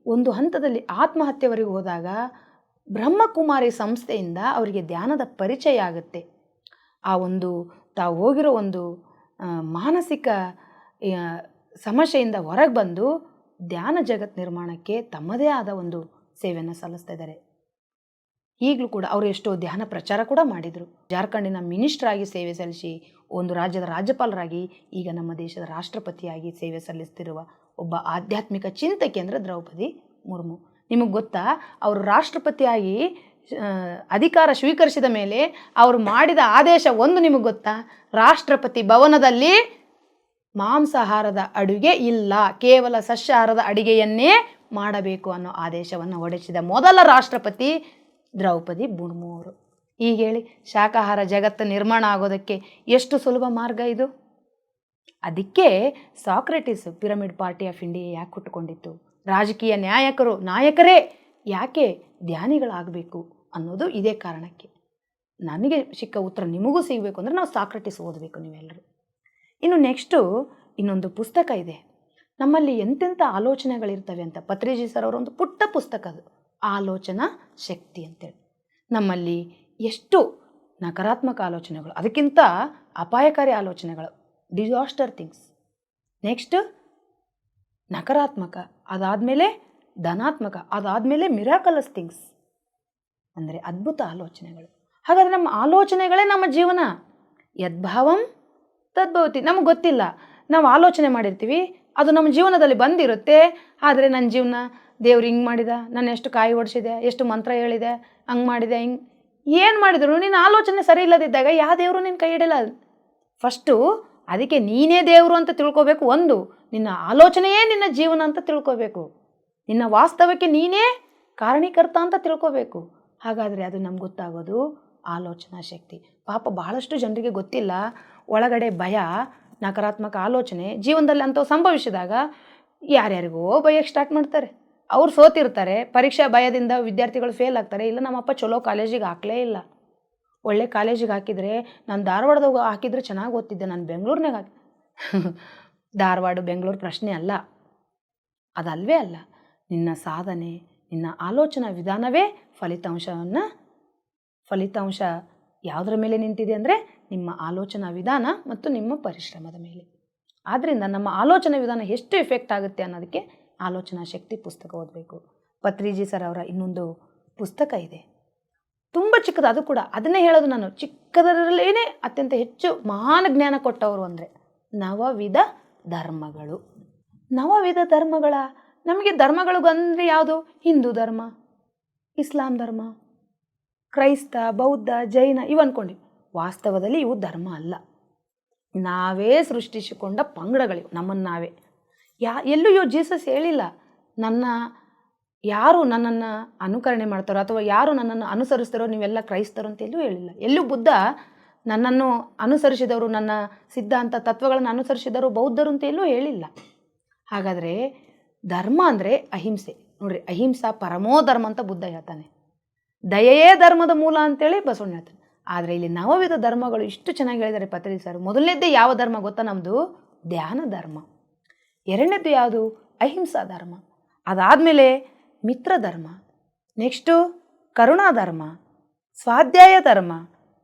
ಒಂದು ಹಂತದಲ್ಲಿ ಆತ್ಮಹತ್ಯೆವರೆಗೂ ಹೋದಾಗ ಬ್ರಹ್ಮಕುಮಾರಿ ಸಂಸ್ಥೆಯಿಂದ ಅವರಿಗೆ ಧ್ಯಾನದ ಪರಿಚಯ ಆಗುತ್ತೆ. ಆ ಒಂದು ತಾವು ಹೋಗಿರೋ ಒಂದು ಮಾನಸಿಕ ಸಮಸ್ಯೆಯಿಂದ ಹೊರಗೆ ಬಂದು ಧ್ಯಾನ ಜಗತ್ ನಿರ್ಮಾಣಕ್ಕೆ ತಮ್ಮದೇ ಆದ ಒಂದು ಸೇವೆಯನ್ನು ಸಲ್ಲಿಸ್ತಾ ಇದ್ದಾರೆ. ಈಗಲೂ ಕೂಡ ಅವರು ಎಷ್ಟೋ ಧ್ಯಾನ ಪ್ರಚಾರ ಕೂಡ ಮಾಡಿದರು. ಜಾರ್ಖಂಡಿನ ಮಿನಿಸ್ಟರ್ ಆಗಿ ಸೇವೆ ಸಲ್ಲಿಸಿ, ಒಂದು ರಾಜ್ಯದ ರಾಜ್ಯಪಾಲರಾಗಿ, ಈಗ ನಮ್ಮ ದೇಶದ ರಾಷ್ಟ್ರಪತಿಯಾಗಿ ಸೇವೆ ಸಲ್ಲಿಸ್ತಿರುವ ಒಬ್ಬ ಆಧ್ಯಾತ್ಮಿಕ ಚಿಂತಕಿ ಅಂದರೆ ದ್ರೌಪದಿ ಮುರ್ಮು. ನಿಮಗೆ ಗೊತ್ತಾ, ಅವರು ರಾಷ್ಟ್ರಪತಿಯಾಗಿ ಅಧಿಕಾರ ಸ್ವೀಕರಿಸಿದ ಮೇಲೆ ಅವರು ಮಾಡಿದ ಆದೇಶ ಒಂದು ನಿಮಗೆ ಗೊತ್ತಾ? ರಾಷ್ಟ್ರಪತಿ ಭವನದಲ್ಲಿ ಮಾಂಸಾಹಾರದ ಅಡುಗೆ ಇಲ್ಲ, ಕೇವಲ ಸಸ್ಯಾಹಾರದ ಅಡುಗೆಯನ್ನೇ ಮಾಡಬೇಕು ಅನ್ನೋ ಆದೇಶವನ್ನು ಹೊರಡಿಸಿದ ಮೊದಲ ರಾಷ್ಟ್ರಪತಿ ದ್ರೌಪದಿ ಮುರ್ಮು ಅವರು. ಈಗ ಹೇಳಿ, ಶಾಕಾಹಾರ ಜಗತ್ತು ನಿರ್ಮಾಣ ಆಗೋದಕ್ಕೆ ಎಷ್ಟು ಸುಲಭ ಮಾರ್ಗ ಇದು? ಅದಕ್ಕೆ Socrates pyramid party of India ಯಾಕೆ ಹುಟ್ಟುಕೊಂಡಿತ್ತು? ರಾಜಕೀಯ ನಾಯಕರೇ ಯಾಕೆ ಧ್ಯಾನಿಗಳಾಗಬೇಕು ಅನ್ನೋದು ಇದೇ ಕಾರಣಕ್ಕೆ. ನನಗೆ ಸಿಕ್ಕ ಉತ್ತರ ನಿಮಗೂ ಸಿಗಬೇಕು ಅಂದರೆ ನಾವು ಸಾಕ್ರೆಟಿಸ್ ಓದಬೇಕು ನೀವೆಲ್ಲರೂ. ಇನ್ನು ನೆಕ್ಸ್ಟು ಇನ್ನೊಂದು ಪುಸ್ತಕ ಇದೆ, ನಮ್ಮಲ್ಲಿ ಎಂತೆಂಥ ಆಲೋಚನೆಗಳಿರ್ತವೆ ಅಂತ. ಪತ್ರಿಜಿ ಸರ್ ಅವರ ಒಂದು ಪುಟ್ಟ ಪುಸ್ತಕ ಅದು, ಆಲೋಚನಾ ಶಕ್ತಿ ಅಂತೇಳಿ. ನಮ್ಮಲ್ಲಿ ಎಷ್ಟು ನಕಾರಾತ್ಮಕ ಆಲೋಚನೆಗಳು, ಅದಕ್ಕಿಂತ ಅಪಾಯಕಾರಿ ಆಲೋಚನೆಗಳು, ಡಿಸಾಸ್ಟರ್ ಥಿಂಗ್ಸ್. ನೆಕ್ಸ್ಟ್ ನಕಾರಾತ್ಮಕ, ಅದಾದಮೇಲೆ ಧನಾತ್ಮಕ, ಅದಾದಮೇಲೆ ಮಿರಾಕಲಸ್ ಥಿಂಗ್ಸ್, ಅಂದರೆ ಅದ್ಭುತ ಆಲೋಚನೆಗಳು. ಹಾಗಾದರೆ ನಮ್ಮ ಆಲೋಚನೆಗಳೇ ನಮ್ಮ ಜೀವನ. ಯದ್ಭಾವಂ ತದ್ಭವತಿ. ನಮಗೆ ಗೊತ್ತಿಲ್ಲ, ನಾವು ಆಲೋಚನೆ ಮಾಡಿರ್ತೀವಿ, ಅದು ನಮ್ಮ ಜೀವನದಲ್ಲಿ ಬಂದಿರುತ್ತೆ. ಆದರೆ ನನ್ನ ಜೀವನ ದೇವ್ರು ಹಿಂಗೆ ಮಾಡಿದ, ನಾನು ಎಷ್ಟು ಕಾಯಿ ಓಡಿಸಿದೆ, ಎಷ್ಟು ಮಂತ್ರ ಹೇಳಿದೆ, ಹಂಗೆ ಮಾಡಿದೆ, ಹಿಂಗೆ ಏನು ಮಾಡಿದ್ರು ನಿನ್ನ ಆಲೋಚನೆ ಸರಿ ಇಲ್ಲದಿದ್ದಾಗ ಯಾವ ದೇವರು ನಿನ್ನ ಕೈ ಹಿಡಿಯಲ್ಲ. ಫಸ್ಟು ಅದಕ್ಕೆ ನೀನೇ ದೇವರು ಅಂತ ತಿಳ್ಕೊಬೇಕು. ಒಂದು, ನಿನ್ನ ಆಲೋಚನೆಯೇ ನಿನ್ನ ಜೀವನ ಅಂತ ತಿಳ್ಕೊಬೇಕು. ನಿನ್ನ ವಾಸ್ತವಕ್ಕೆ ನೀನೇ ಕಾರಣೀಕರ್ತ ಅಂತ ತಿಳ್ಕೊಬೇಕು. ಹಾಗಾದರೆ ಅದು ನಮ್ಗೆ ಗೊತ್ತಾಗೋದು ಆಲೋಚನಾ ಶಕ್ತಿ. ಪಾಪ ಬಹಳಷ್ಟು ಜನರಿಗೆ ಗೊತ್ತಿಲ್ಲ, ಒಳಗಡೆ ಭಯ, ನಕಾರಾತ್ಮಕ ಆಲೋಚನೆ ಜೀವನದಲ್ಲಿ ಅಂಥವು ಸಂಭವಿಸಿದಾಗ ಯಾರ್ಯಾರಿಗೋ ಭಯಕ್ಕೆ ಸ್ಟಾರ್ಟ್ ಮಾಡ್ತಾರೆ. ಅವ್ರು ಸೋತಿರ್ತಾರೆ, ಪರೀಕ್ಷಾ ಭಯದಿಂದ ವಿದ್ಯಾರ್ಥಿಗಳು ಫೇಲ್ ಆಗ್ತಾರೆ. ಇಲ್ಲ ನಮ್ಮಪ್ಪ ಚಲೋ ಕಾಲೇಜಿಗೆ ಹಾಕಲೇ ಇಲ್ಲ, ಒಳ್ಳೆ ಕಾಲೇಜಿಗೆ ಹಾಕಿದರೆ, ನಾನು ಧಾರವಾಡದಾಗ ಹಾಕಿದರೆ ಚೆನ್ನಾಗಿ ಓದ್ತಿದ್ದೆ, ನಾನು ಬೆಂಗಳೂರಿನಾಗ ಧಾರವಾಡ ಬೆಂಗಳೂರು ಪ್ರಶ್ನೆ ಅಲ್ಲ, ಅದಲ್ವೇ ಅಲ್ಲ. ನಿನ್ನ ಸಾಧನೆ, ನಿನ್ನ ಆಲೋಚನಾ ವಿಧಾನವೇ ಫಲಿತಾಂಶ ಯಾವುದರ ಮೇಲೆ ನಿಂತಿದೆ ಅಂದರೆ ನಿಮ್ಮ ಆಲೋಚನಾ ವಿಧಾನ ಮತ್ತು ನಿಮ್ಮ ಪರಿಶ್ರಮದ ಮೇಲೆ. ಆದ್ದರಿಂದ ನಮ್ಮ ಆಲೋಚನಾ ವಿಧಾನ ಎಷ್ಟು ಎಫೆಕ್ಟ್ ಆಗುತ್ತೆ ಅನ್ನೋದಕ್ಕೆ ಆಲೋಚನಾ ಶಕ್ತಿ ಪುಸ್ತಕ ಓದಬೇಕು. ಪತ್ರಿಜಿ ಸರ್ ಅವರ ಇನ್ನೊಂದು ಪುಸ್ತಕ ಇದೆ, ತುಂಬ ಚಿಕ್ಕದು, ಅದು ಕೂಡ ಅದನ್ನೇ ಹೇಳೋದು ನಾನು. ಚಿಕ್ಕದರಲ್ಲೇನೆ ಅತ್ಯಂತ ಹೆಚ್ಚು ಮಹಾನ್ ಜ್ಞಾನ ಕೊಟ್ಟವರು ಅಂದರೆ ನವವಿಧ ಧರ್ಮಗಳು. ನವವಿಧ ಧರ್ಮಗಳ, ನಮಗೆ ಧರ್ಮಗಳು ಬಂದರೆ ಯಾವುದು? ಹಿಂದೂ ಧರ್ಮ, ಇಸ್ಲಾಂ ಧರ್ಮ, ಕ್ರೈಸ್ತ, ಬೌದ್ಧ, ಜೈನ ಇವು ಅಂದ್ಕೊಂಡು. ವಾಸ್ತವದಲ್ಲಿ ಇವು ಧರ್ಮ ಅಲ್ಲ, ನಾವೇ ಸೃಷ್ಟಿಸಿಕೊಂಡ ಪಂಗಡಗಳಿವು, ನಮ್ಮನ್ನು ನಾವೇ. ಎಲ್ಲೂ ಜೀಸಸ್ ಹೇಳಿಲ್ಲ ಯಾರು ನನ್ನನ್ನು ಅನುಕರಣೆ ಮಾಡ್ತಾರೋ ಅಥವಾ ಯಾರು ನನ್ನನ್ನು ಅನುಸರಿಸ್ತಾರೋ ನೀವೆಲ್ಲ ಕ್ರೈಸ್ತರು ಅಂತ ಎಲ್ಲೂ ಹೇಳಿಲ್ಲ. ಎಲ್ಲೂ ಬುದ್ಧ ನನ್ನನ್ನು ಅನುಸರಿಸಿದವರು, ನನ್ನ ಸಿದ್ಧಾಂತ ತತ್ವಗಳನ್ನು ಅನುಸರಿಸಿದವರು ಬೌದ್ಧರು ಅಂತ ಎಲ್ಲೂ ಹೇಳಿಲ್ಲ. ಹಾಗಾದರೆ ಧರ್ಮ ಅಂದರೆ ಅಹಿಂಸೆ. ನೋಡ್ರಿ, ಅಹಿಂಸಾ ಪರಮೋ ಧರ್ಮ ಅಂತ ಬುದ್ಧ ಹೇಳ್ತಾನೆ, ದಯೆಯೇ ಧರ್ಮದ ಮೂಲ ಅಂತೇಳಿ ಬಸವಣ್ಣ ಹೇಳ್ತಾನೆ. ಆದರೆ ಇಲ್ಲಿ ನವವಿಧ ಧರ್ಮಗಳು ಇಷ್ಟು ಚೆನ್ನಾಗಿ ಹೇಳಿದ್ದಾರೆ ಪತ್ರಿಜಿ ಸರ್. ಮೊದಲನೇದ್ದೇ ಯಾವ ಧರ್ಮ ಗೊತ್ತಾ? ನಮ್ಮದು ಧ್ಯಾನ ಧರ್ಮ. ಎರಡನೇದ್ದು ಯಾವುದು? ಅಹಿಂಸಾ ಧರ್ಮ. ಅದಾದಮೇಲೆ ಮಿತ್ರ ಧರ್ಮ, ನೆಕ್ಸ್ಟು ಕರುಣಾ ಧರ್ಮ, ಸ್ವಾಧ್ಯಾಯ ಧರ್ಮ,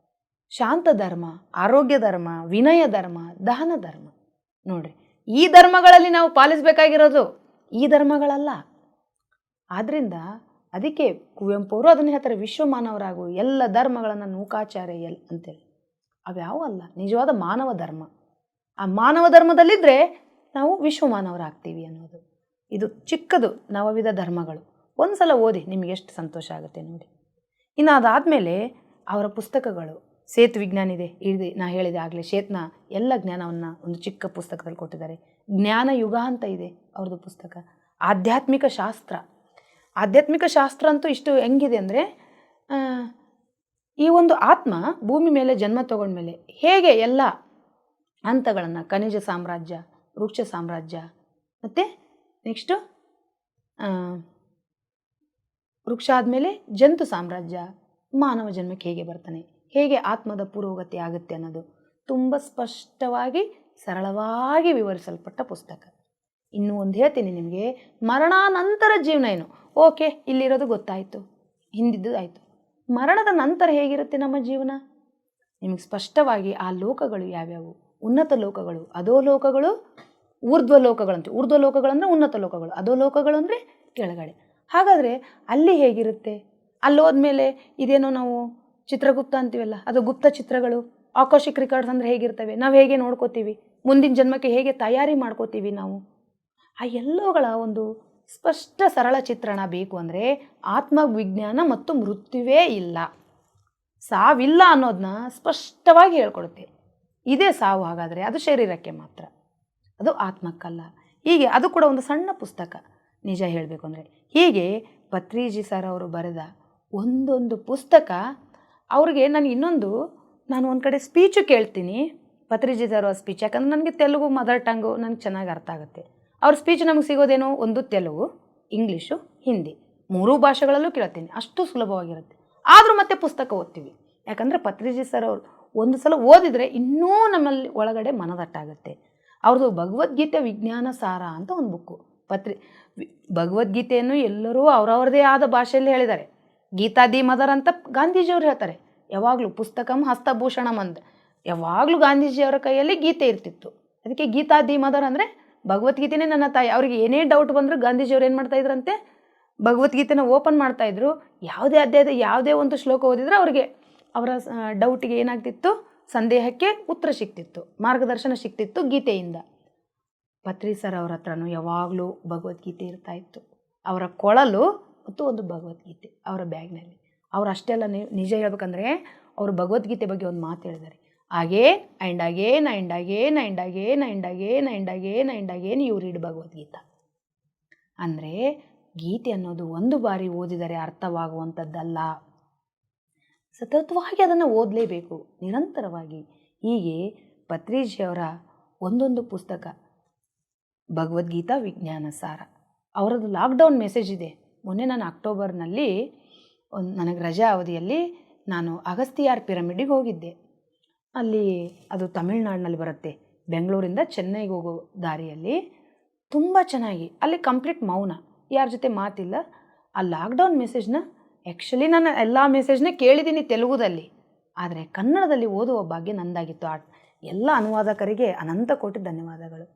ಶಾಂತ ಧರ್ಮ, ಆರೋಗ್ಯ ಧರ್ಮ, ವಿನಯ ಧರ್ಮ, ದಾನ ಧರ್ಮ. ನೋಡ್ರಿ, ಈ ಧರ್ಮಗಳಲ್ಲಿ ನಾವು ಪಾಲಿಸಬೇಕಾಗಿರೋದು ಈ ಧರ್ಮಗಳಲ್ಲ. ಆದ್ದರಿಂದ ಅದಕ್ಕೆ ಕುವೆಂಪು ಅವರು ಅದನ್ನು ಹೇಳ್ತಾರೆ, ವಿಶ್ವಮಾನವರಾಗು, ಎಲ್ಲ ಧರ್ಮಗಳನ್ನು ನೂಕಾಚಾರ್ಯ ಅಂತೇಳಿ. ಅವ್ಯಾವ ಅಲ್ಲ, ನಿಜವಾದ ಮಾನವ ಧರ್ಮ. ಆ ಮಾನವ ಧರ್ಮದಲ್ಲಿದ್ದರೆ ನಾವು ವಿಶ್ವಮಾನವರಾಗ್ತೀವಿ ಅನ್ನೋದು. ಇದು ಚಿಕ್ಕದು ನವವಿಧ ಧರ್ಮಗಳು. ಒಂದು ಸಲ ಓದಿ, ನಿಮಗೆ ಎಷ್ಟು ಸಂತೋಷ ಆಗುತ್ತೆ ನೋಡಿ. ಇನ್ನು ಅದಾದಮೇಲೆ ಅವರ ಪುಸ್ತಕಗಳು, ಸೇತು ವಿಜ್ಞಾನ ಇದೆ, ನಾ ಹೇಳಿದೆ ಆಗಲೇ, ಶೇತ್ನ ಎಲ್ಲ ಜ್ಞಾನವನ್ನು ಒಂದು ಚಿಕ್ಕ ಪುಸ್ತಕದಲ್ಲಿ ಕೊಟ್ಟಿದ್ದಾರೆ. ಜ್ಞಾನ ಯುಗ ಅಂತ ಇದೆ ಅವ್ರದ್ದು ಪುಸ್ತಕ. ಆಧ್ಯಾತ್ಮಿಕ ಶಾಸ್ತ್ರ, ಆಧ್ಯಾತ್ಮಿಕ ಶಾಸ್ತ್ರ ಅಂತೂ ಇಷ್ಟು ಹೆಂಗಿದೆ ಅಂದರೆ, ಈ ಒಂದು ಆತ್ಮ ಭೂಮಿ ಮೇಲೆ ಜನ್ಮ ತಗೊಂಡ್ಮೇಲೆ ಹೇಗೆ ಎಲ್ಲ ಹಂತಗಳನ್ನು, ಖನಿಜ ಸಾಮ್ರಾಜ್ಯ, ವೃಕ್ಷ ಸಾಮ್ರಾಜ್ಯ, ಮತ್ತು ನೆಕ್ಸ್ಟು ವೃಕ್ಷ ಆದಮೇಲೆ ಜಂತು ಸಾಮ್ರಾಜ್ಯ, ಮಾನವ ಜನ್ಮಕ್ಕೆ ಹೇಗೆ ಬರ್ತಾನೆ, ಹೇಗೆ ಆತ್ಮದ ಪುರೋಗತಿ ಆಗುತ್ತೆ ಅನ್ನೋದು ತುಂಬ ಸ್ಪಷ್ಟವಾಗಿ ಸರಳವಾಗಿ ವಿವರಿಸಲ್ಪಟ್ಟ ಪುಸ್ತಕ. ಇನ್ನೂ ಒಂದು ಹೇಳ್ತೀನಿ ನಿಮಗೆ, ಮರಣಾನಂತರ ಜೀವನ ಏನು, ಓಕೆ ಇಲ್ಲಿರೋದು ಗೊತ್ತಾಯಿತು, ಹಿಂದಿದ್ದು ಆಯಿತು. ಮರಣದ ನಂತರ ಹೇಗಿರುತ್ತೆ ನಮ್ಮ ಜೀವನ, ನಿಮಗೆ ಸ್ಪಷ್ಟವಾಗಿ ಆ ಲೋಕಗಳು ಯಾವ್ಯಾವು, ಉನ್ನತ ಲೋಕಗಳು, ಅಧೋಲೋಕಗಳು, ಊರ್ಧ್ವ ಲೋಕಗಳಂತೆ. ಊರ್ಧ್ವ ಲೋಕಗಳಂದರೆ ಉನ್ನತ ಲೋಕಗಳು, ಅಧೋಲೋಕಗಳು ಅಂದರೆ ಕೆಳಗಡೆ. ಹಾಗಾದರೆ ಅಲ್ಲಿ ಹೇಗಿರುತ್ತೆ, ಅಲ್ಲಿ ಹೋದ್ಮೇಲೆ ಇದೇನೋ ನಾವು ಚಿತ್ರಗುಪ್ತ ಅಂತೀವಲ್ಲ, ಅದು ಗುಪ್ತ ಚಿತ್ರಗಳು, ಆಕಾಶಿಕ್ ರೆಕಾರ್ಡ್ಸ್ ಅಂದರೆ ಹೇಗಿರ್ತವೆ, ನಾವು ಹೇಗೆ ನೋಡ್ಕೋತೀವಿ, ಮುಂದಿನ ಜನ್ಮಕ್ಕೆ ಹೇಗೆ ತಯಾರಿ ಮಾಡ್ಕೋತೀವಿ ನಾವು, ಆ ಎಲ್ಲವುಗಳ ಒಂದು ಸ್ಪಷ್ಟ ಸರಳ ಚಿತ್ರಣ ಬೇಕು ಅಂದರೆ ಆತ್ಮವಿಜ್ಞಾನ ಮತ್ತು ಮೃತ್ಯುವೇ ಇಲ್ಲ, ಸಾವಿಲ್ಲ ಅನ್ನೋದನ್ನ ಸ್ಪಷ್ಟವಾಗಿ ಹೇಳ್ಕೊಡುತ್ತೆ. ಇದೇ ಸಾವು, ಹಾಗಾದರೆ ಅದು ಶರೀರಕ್ಕೆ ಮಾತ್ರ, ಅದು ಆತ್ಮಕ್ಕಲ್ಲ. ಹೀಗೆ ಅದು ಕೂಡ ಒಂದು ಸಣ್ಣ ಪುಸ್ತಕ ನಿಜ ಹೇಳಬೇಕು ಅಂದರೆ. ಹೀಗೆ ಪತ್ರಿಜಿ ಸರ್ ಅವರು ಬರೆದ ಒಂದೊಂದು ಪುಸ್ತಕ, ಅವ್ರಿಗೆ ನಾನು ಒಂದು ಕಡೆ ಸ್ಪೀಚು ಕೇಳ್ತೀನಿ, ಪತ್ರಿಜಿ ಸರ್ ಅವ್ರ ಸ್ಪೀಚ್. ಯಾಕಂದರೆ ನನಗೆ ತೆಲುಗು ಮದರ್ ಟಂಗು ನನಗೆ ಚೆನ್ನಾಗಿ ಅರ್ಥ ಆಗುತ್ತೆ. ಅವ್ರ ಸ್ಪೀಚ್ ನಮಗೆ ಸಿಗೋದೇನೋ ಒಂದು ತೆಲುಗು, ಇಂಗ್ಲೀಷು, ಹಿಂದಿ, 3 ಭಾಷೆಗಳಲ್ಲೂ ಕೇಳ್ತೀನಿ, ಅಷ್ಟು ಸುಲಭವಾಗಿರುತ್ತೆ. ಆದರೂ ಮತ್ತೆ ಪುಸ್ತಕ ಓದ್ತೀವಿ, ಯಾಕಂದರೆ ಪತ್ರಿಜಿ ಸರ್ ಅವರು ಒಂದು ಸಲ ಓದಿದರೆ ಇನ್ನೂ ನಮ್ಮಲ್ಲಿ ಒಳಗಡೆ ಮನದಟ್ಟಾಗುತ್ತೆ. ಅವ್ರದ್ದು ಭಗವದ್ಗೀತೆ ವಿಜ್ಞಾನ ಸಾರ ಅಂತ ಒಂದು ಬುಕ್ಕು. ಭಗವದ್ಗೀತೆಯನ್ನು ಎಲ್ಲರೂ ಅವರವ್ರದೇ ಆದ ಭಾಷೆಯಲ್ಲಿ ಹೇಳಿದ್ದಾರೆ. ಗೀತಾ ದಿ ಮದರ್ ಅಂತ ಗಾಂಧೀಜಿಯವರು ಹೇಳ್ತಾರೆ. ಯಾವಾಗಲೂ ಪುಸ್ತಕಂ ಹಸ್ತಭೂಷಣಂ ಅಂತ, ಯಾವಾಗಲೂ ಗಾಂಧೀಜಿಯವರ ಕೈಯಲ್ಲಿ ಗೀತೆ ಇರ್ತಿತ್ತು. ಅದಕ್ಕೆ ಗೀತಾ ದಿ ಮದರ್ ಅಂದರೆ ಭಗವದ್ಗೀತೆನೇ ನನ್ನ ತಾಯಿ. ಅವ್ರಿಗೆ ಏನೇ ಡೌಟ್ ಬಂದರೂ ಗಾಂಧೀಜಿಯವ್ರು ಏನು ಮಾಡ್ತಾಯಿದ್ರಂತೆ, ಭಗವದ್ಗೀತೆನ ಓಪನ್ ಮಾಡ್ತಾಯಿದ್ರು. ಯಾವುದೇ ಅಧ್ಯಾಯದ ಯಾವುದೇ ಒಂದು ಶ್ಲೋಕ ಓದಿದರೆ ಅವರಿಗೆ ಅವರ ಡೌಟಿಗೆ ಏನಾಗ್ತಿತ್ತು, ಸಂದೇಹಕ್ಕೆ ಉತ್ತರ ಸಿಗ್ತಿತ್ತು, ಮಾರ್ಗದರ್ಶನ ಸಿಗ್ತಿತ್ತು ಗೀತೆಯಿಂದ. ಪತ್ರಿ ಸರ್ ಅವ್ರ ಹತ್ರನೂ ಯಾವಾಗಲೂ ಭಗವದ್ಗೀತೆ ಇರ್ತಾಯಿತ್ತು. ಅವರ ಕೊಳಲು ಮತ್ತು ಒಂದು ಭಗವದ್ಗೀತೆ ಅವರ ಬ್ಯಾಗ್ನಲ್ಲಿ. ಅವ್ರು ಅಷ್ಟೆಲ್ಲ ನಿಜ ಹೇಳ್ಬೇಕಂದ್ರೆ, ಅವರು ಭಗವದ್ಗೀತೆ ಬಗ್ಗೆ ಒಂದು ಮಾತು ಹೇಳಿದ್ದಾರೆ, again and again and again and again and again and again and again you read Bhagavad Gita. ಅಂದರೆ ಗೀತೆ ಅನ್ನೋದು ಒಂದು ಬಾರಿ ಓದಿದರೆ ಅರ್ಥವಾಗುವಂಥದ್ದಲ್ಲ, ಸತತವಾಗಿ ಅದನ್ನು ಓದಲೇಬೇಕು, ನಿರಂತರವಾಗಿ. ಹೀಗೆ ಪತ್ರಿಜಿಯವರ ಒಂದೊಂದು ಪುಸ್ತಕ, ಭಗವದ್ಗೀತಾ ವಿಜ್ಞಾನ ಸಾರ, ಅವರದ್ದು ಲಾಕ್ಡೌನ್ ಮೆಸೇಜ್ ಇದೆ. ಮೊನ್ನೆ ನಾನು ಅಕ್ಟೋಬರ್ನಲ್ಲಿ ನನಗೆ ರಜಾ ಅವಧಿಯಲ್ಲಿ ನಾನು ಅಗಸ್ತಿಯಾರ್ ಪಿರಮಿಡ್ಗೆ ಹೋಗಿದ್ದೆ. ಅಲ್ಲಿ ಅದು ತಮಿಳ್ನಾಡಿನಲ್ಲಿ ಬರುತ್ತೆ, ಬೆಂಗಳೂರಿಂದ ಚೆನ್ನೈಗೆ ಹೋಗೋ ದಾರಿಯಲ್ಲಿ. ತುಂಬ ಚೆನ್ನಾಗಿ, ಅಲ್ಲಿ ಕಂಪ್ಲೀಟ್ ಮೌನ, ಯಾರ ಜೊತೆ ಮಾತಿಲ್ಲ. ಆ ಲಾಕ್ಡೌನ್ ಮೆಸೇಜ್ನ ಆ್ಯಕ್ಚುಲಿ ನಾನು ಎಲ್ಲ ಮೆಸೇಜ್ನೇ ಕೇಳಿದ್ದೀನಿ ತೆಲುಗುದಲ್ಲಿ, ಆದರೆ ಕನ್ನಡದಲ್ಲಿ ಓದುವ ಭಾಗ್ಯ ನಂದಾಗಿತ್ತು. ಎಲ್ಲ ಅನುವಾದಕರಿಗೆ ಅನಂತ ಕೋಟಿ ಧನ್ಯವಾದಗಳು.